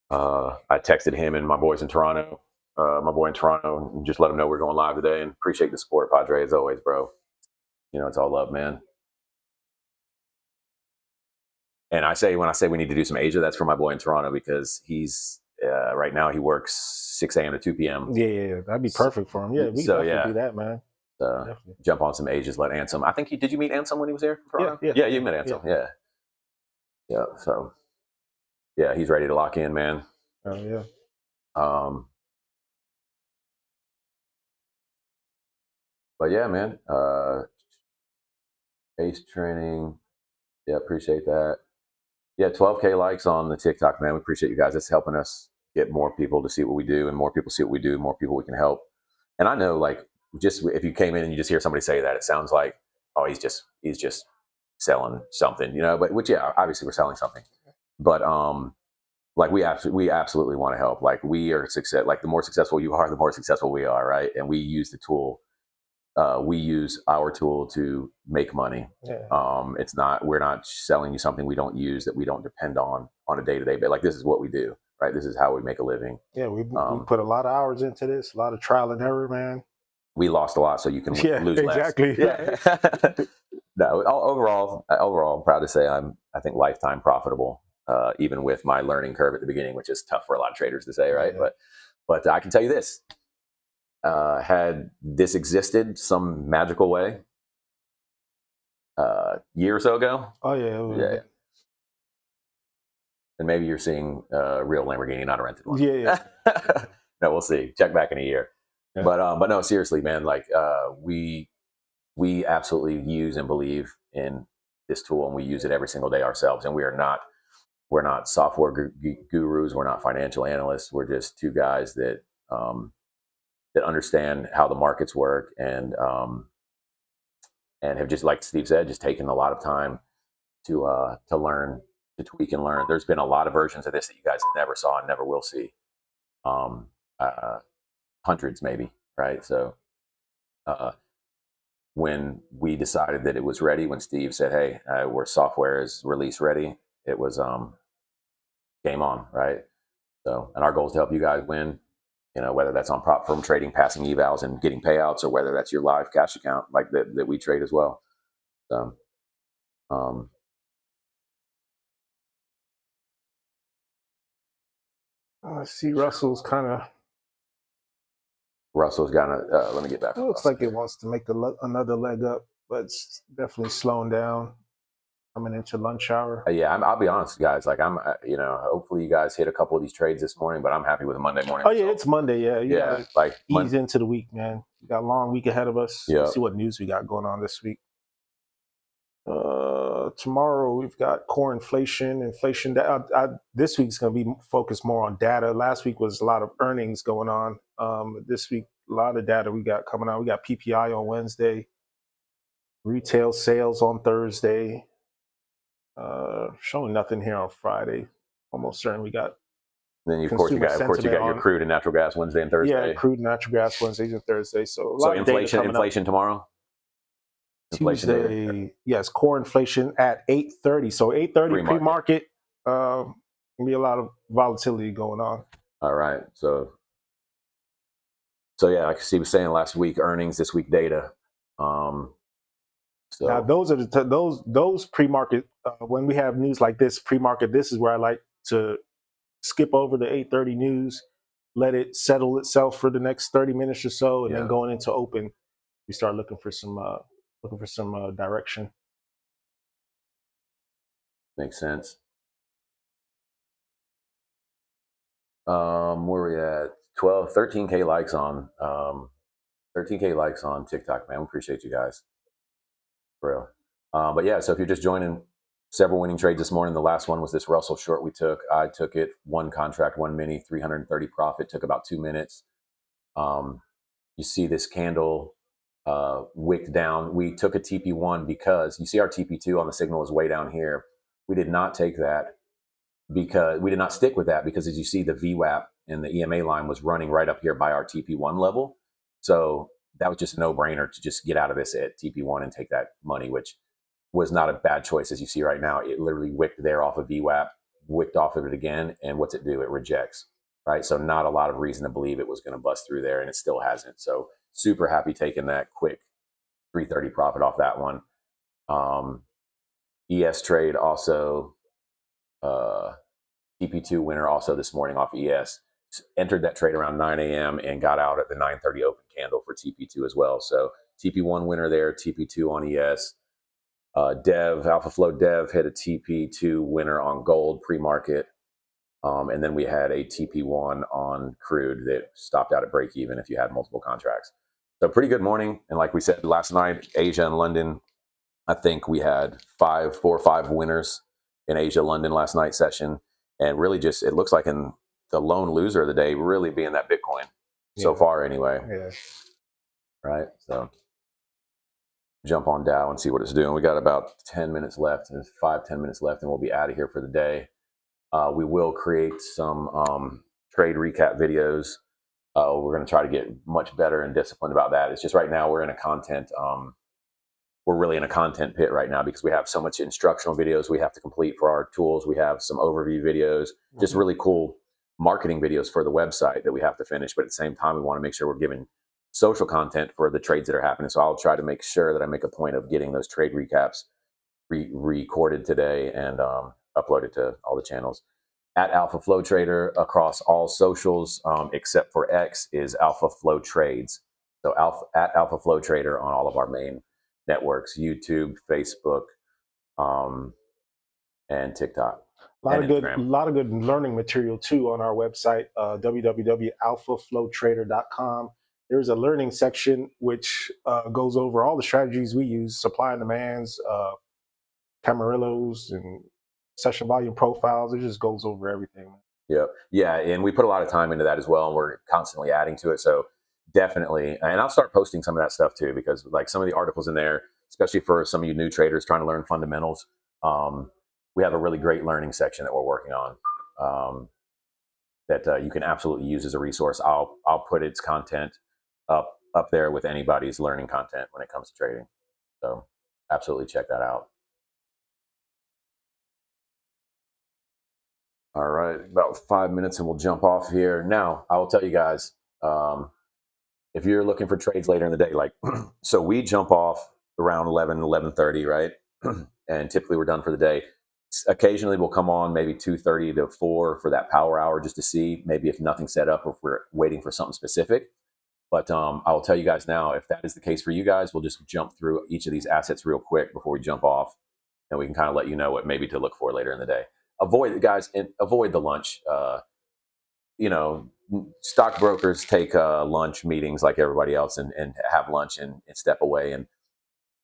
I texted him and my boys in Toronto. My boy in Toronto, and just let him know we're going live today, and appreciate the support, Padre, as always, bro. You know, it's all love, man. And when I say we need to do some Asia, that's for my boy in Toronto, because he's right now he works 6 a.m. to 2 p.m. Yeah, that'd be perfect for him. Yeah, we can do that, man. Jump on some Asias, let Ansem. I think did you meet Ansem when he was here? Yeah, you met Ansem. Yeah. So yeah, he's ready to lock in, man. Oh yeah. But yeah, man. Ace training. Yeah, appreciate that. Yeah, 12K likes on the TikTok, man. We appreciate you guys. It's helping us get more people to see what we do, and more people see what we do, more people we can help. And I know, like, just if you came in and you just hear somebody say that, it sounds like, oh, he's just selling something, you know. But which, yeah, obviously we're selling something. But like we absolutely want to help. Like, we are success. Like, the more successful you are, the more successful we are, right? And we use the tool. We use our tool to make money. Yeah. We're not selling you something we don't use, that we don't depend on a day-to-day basis. Like, this is what we do, right? This is how we make a living. Yeah, we put a lot of hours into this, a lot of trial and error, man. We lost a lot so you can lose exactly. less. Yeah. No, overall, I'm proud to say I think lifetime profitable, even with my learning curve at the beginning, which is tough for a lot of traders to say, right? Yeah. But I can tell you this. Had this existed some magical way year or so ago. Oh yeah. And maybe you're seeing a real Lamborghini, not a rented one. Yeah. No, we'll see. Check back in a year. Yeah. But no, seriously, man. Like, we absolutely use and believe in this tool, and we use it every single day ourselves. And we're not software gurus. We're not financial analysts. We're just two guys that understand how the markets work, and have, just like Steve said, just taken a lot of time to learn, to tweak and learn. There's been a lot of versions of this that you guys never saw and never will see. Hundreds maybe, right? So when we decided that it was ready, when Steve said, hey, our software is release ready, it was game on, right? So, and our goal is to help you guys win. You know, whether that's on prop firm trading, passing evals, and getting payouts, or whether that's your live cash account, like that we trade as well. So, I see Russell's got let me get back. It looks like it wants to make another leg up, but it's definitely slowing down. Coming into lunch hour. Yeah, I'll be honest, guys. Like, hopefully you guys hit a couple of these trades this morning, but I'm happy with a Monday morning. Oh yeah, it's Monday. Yeah, you gotta like ease into the week, man. We got a long week ahead of us. Yeah. Let's see what news we got going on this week. Tomorrow we've got core inflation. This week's going to be focused more on data. Last week was a lot of earnings going on. This week, a lot of data we got coming out. We got PPI on Wednesday, retail sales on Thursday. Showing nothing here on Friday. Almost certain we got. Then you got your crude and natural gas Wednesday and Thursday. Yeah, crude and natural gas Wednesdays and Thursday. So inflation tomorrow. Tuesday, yes, core inflation at 8:30. So 8:30 pre-market. Gonna be a lot of volatility going on. All right, so yeah, like Steve was saying, last week earnings, this week data. So now those are those pre-market. When we have news like this pre-market, this is where I like to skip over the 8:30 news, let it settle itself for the next 30 minutes or so, and then going into open, we start looking for some direction. Makes sense. Where are we at? 13K likes on 13K likes on TikTok, man. We appreciate you guys. For real. But yeah, so if you're just joining, several winning trades this morning. The last one was this Russell short we took. I took it, one contract, one mini, 330 profit, took about 2 minutes. You see this candle wicked down. We took a TP1 because you see our TP2 on the signal is way down here. We did not take that because we did not stick with that because as you see the VWAP and the EMA line was running right up here by our TP1 level. So that was just a no-brainer to just get out of this at TP1 and take that money, which was not a bad choice. As you see right now, it literally wicked there off of VWAP, wicked off of it again, and what's it do? It rejects, right? So not a lot of reason to believe it was going to bust through there, and it still hasn't. So super happy taking that quick 330 profit off that one. ES trade also, TP2 winner also this morning off ES. Entered that trade around 9 a.m. and got out at the 9:30 open candle for TP2 as well. So TP1 winner there, TP2 on ES. Dev, AlphaFlow Dev hit a TP2 winner on gold pre-market. And then we had a TP1 on crude that stopped out at break even if you had multiple contracts. So pretty good morning. And like we said last night, Asia and London, I think we had 4 or 5 winners in Asia, London last night session. And really just, it looks like in the lone loser of the day really being that Bitcoin so far anyway. Yeah. Right. So jump on Dow and see what it's doing. We got about 10 minutes left, and 5-10 minutes left, and we'll be out of here for the day. We will create some trade recap videos. We're going to try to get much better and disciplined about that. It's just right now we're in a content, we're really in a content pit right now because we have so much instructional videos we have to complete for our tools. We have some overview videos, just really cool marketing videos for the website that we have to finish. But at the same time, we want to make sure we're giving social content for the trades that are happening. So I'll try to make sure that I make a point of getting those trade recaps recorded today and uploaded to all the channels. At Alpha Flow Trader across all socials, except for X, is Alpha Flow Trades. So at Alpha Flow Trader on all of our main networks, YouTube, Facebook, and TikTok. A lot of good learning material too on our website, www.alphaflowtrader.com. There's a learning section which goes over all the strategies we use, supply and demands, Camarillos, and session volume profiles. It just goes over everything. Yeah, and we put a lot of time into that as well, and we're constantly adding to it. So definitely, and I'll start posting some of that stuff too, because like some of the articles in there, especially for some of you new traders trying to learn fundamentals, we have a really great learning section that we're working on that you can absolutely use as a resource. I'll put its content up there with anybody's learning content when it comes to trading. So absolutely check that out. All right, about 5 minutes and we'll jump off here. Now, I will tell you guys, if you're looking for trades later in the day, like, so we jump off around 11:30, right? And typically we're done for the day. Occasionally we'll come on maybe 2:30 to 4 for that power hour just to see maybe if nothing's set up or if we're waiting for something specific. But I will tell you guys now, if that is the case for you guys, we'll just jump through each of these assets real quick before we jump off, and we can kind of let you know what maybe to look for later in the day. Avoid the lunch. Stockbrokers take lunch meetings like everybody else and have lunch and step away, and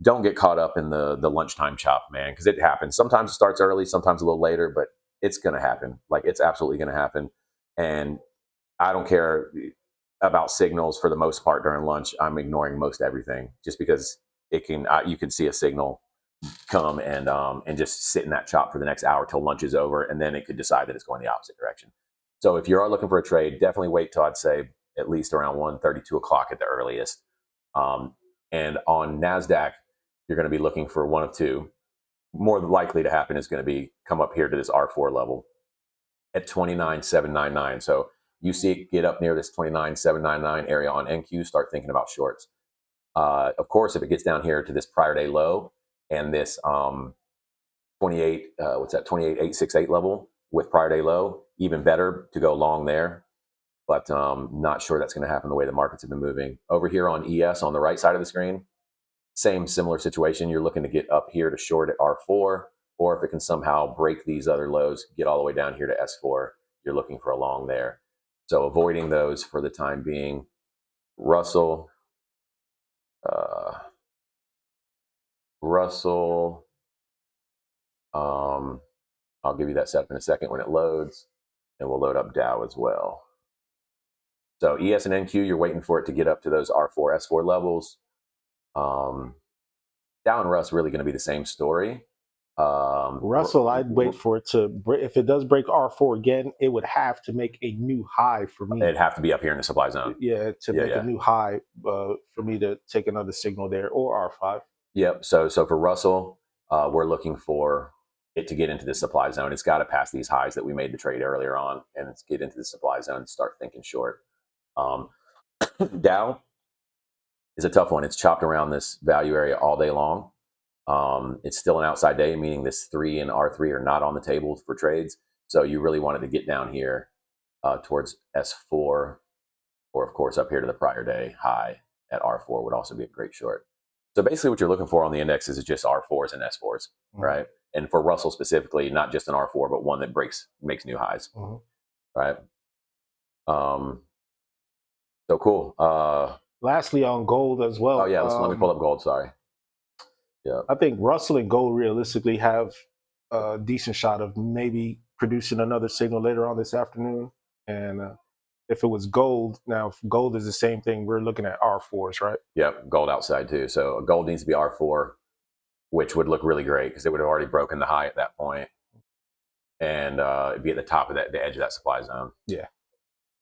don't get caught up in the lunchtime chop, man, because it happens. Sometimes it starts early, sometimes a little later, but it's going to happen. Like, it's absolutely going to happen. And I don't care about signals for the most part during lunch. I'm ignoring most everything just because you can see a signal come and just sit in that chop for the next hour till lunch is over, and then it could decide that it's going the opposite direction. So if you are looking for a trade, definitely wait till I'd say at least around 1:30, 2 o'clock at the earliest. And on NASDAQ, you're going to be looking for one of two. More likely to happen is going to be come up here to this R4 level at 29,799. So you see it get up near this 29,799 area on NQ, start thinking about shorts. Of course, if it gets down here to this prior day low and this 28,868 level with prior day low, even better to go long there. But not sure that's going to happen the way the markets have been moving. Over here on ES on the right side of the screen, similar situation. You're looking to get up here to short at R4, or if it can somehow break these other lows, get all the way down here to S4, you're looking for a long there. So avoiding those for the time being. Russell, I'll give you that setup in a second when it loads, and we'll load up Dow as well. So ES and NQ, you're waiting for it to get up to those R4, S4 levels. Dow and Russ really going to be the same story. Russell, I'd wait for it to break. If it does break R4 again, it would have to make a new high for me. It'd have to be up here in the supply zone. Yeah, to make a new high for me to take another signal there, or R5. Yep. So for Russell, we're looking for it to get into the supply zone. It's got to pass these highs that we made the trade earlier on, and it's get into the supply zone and start thinking short. Dow is a tough one. It's chopped around this value area all day long. It's still an outside day, meaning this 3 and R3 are not on the table for trades. So you really wanted to get down here towards S4, or of course up here to the prior day high at R4 would also be a great short. So basically what you're looking for on the indexes is just R4s and S4s, right? And for Russell specifically, not just an R4, but one that makes new highs, right? So cool. Lastly, on gold as well. Oh yeah, let me pull up gold. Sorry. Yeah, I think Russell and gold realistically have a decent shot of maybe producing another signal later on this afternoon. And if it was gold, now if gold is the same thing, we're looking at R4s, right? Yep, gold outside too. So gold needs to be R4, which would look really great because it would have already broken the high at that point, and it'd be at the top of the edge of that supply zone. Yeah.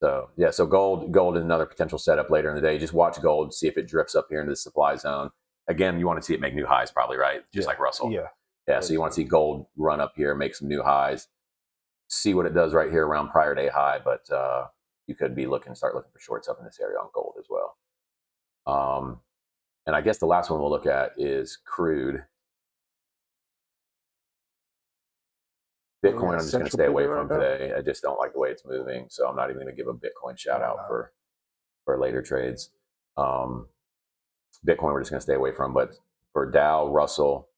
So yeah, so gold is another potential setup later in the day. Just watch gold, see if it drifts up here into the supply zone. Again, you want to see it make new highs, probably, right? Just like Russell. Yeah. So you want to see gold run up here, make some new highs, see what it does right here around prior day high. But you could be start looking for shorts up in this area on gold as well. And I guess the last one we'll look at is crude. Bitcoin, I'm just going to stay away from today. I just don't like the way it's moving, so I'm not even going to give a Bitcoin shout out for later trades. Bitcoin, we're just going to stay away from. But for Dow, Russell,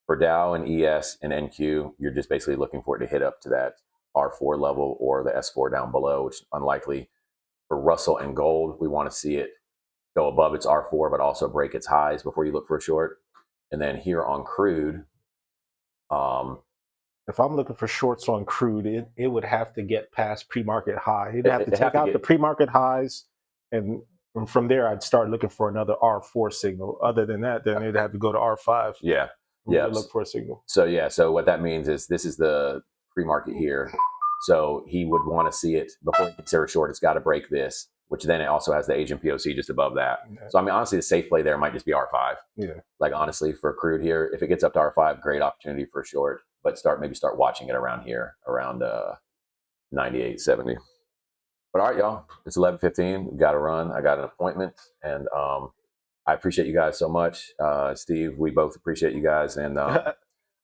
for Dow and ES and NQ, you're just basically looking for it to hit up to that R4 level or the S4 down below, which is unlikely. For Russell and gold, we want to see it go above its R4, but also break its highs before you look for a short. And then here on crude, if I'm looking for shorts on crude, it would have to get past pre-market high. It'd have to take out the pre-market highs, and from there, I'd start looking for another R4 signal. Other than that, then it'd have to go to R5. Yeah. Look for a signal. So what that means is this is the pre-market here. So he would want to see it before he considers short. It's got to break this, which then it also has the Asian POC just above that. Yeah. So I mean, honestly, the safe play there might just be R5. Yeah. Like honestly, for crude here, if it gets up to R5, great opportunity for a short. But maybe start watching it around here, around 98.70. But all right, y'all, it's 11:15. We've got to run. I got an appointment, and I appreciate you guys so much. Steve, we both appreciate you guys, and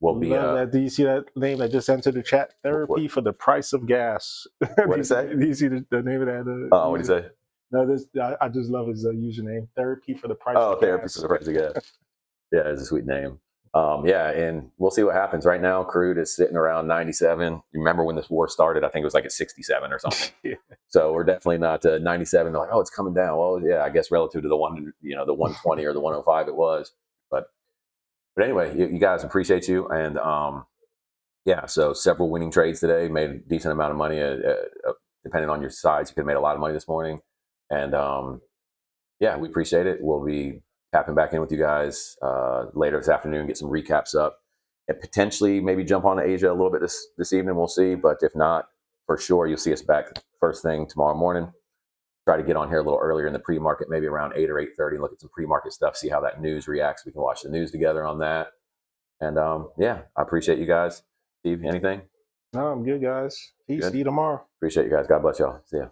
we'll be. Do you see that name that just entered the chat? Therapy for the price of gas. What did you say? Do you see the name of that? Oh, what did you say? No, I just love his username. Therapy for the price of gas. Oh, therapy for the price of gas. Yeah, it's a sweet name. Yeah, and we'll see what happens. Right now, crude is sitting around 97. You remember when this war started? I think it was like at 67 or something. Yeah. So we're definitely not 97. They're like, oh, it's coming down. Well, yeah, I guess relative to the 120 or the 105 it was. But anyway, you guys, appreciate you. And yeah, so several winning trades today. Made a decent amount of money. Depending on your size, you could have made a lot of money this morning. And yeah, we appreciate it. We'll be tapping back in with you guys later this afternoon, get some recaps up, and potentially maybe jump on to Asia a little bit this evening. We'll see. But if not, for sure, you'll see us back first thing tomorrow morning. Try to get on here a little earlier in the pre-market, maybe around 8 or 8:30, and look at some pre-market stuff, see how that news reacts. We can watch the news together on that. And yeah, I appreciate you guys. Steve, anything? No, I'm good, guys. Peace. See you tomorrow. Appreciate you guys. God bless y'all. See ya.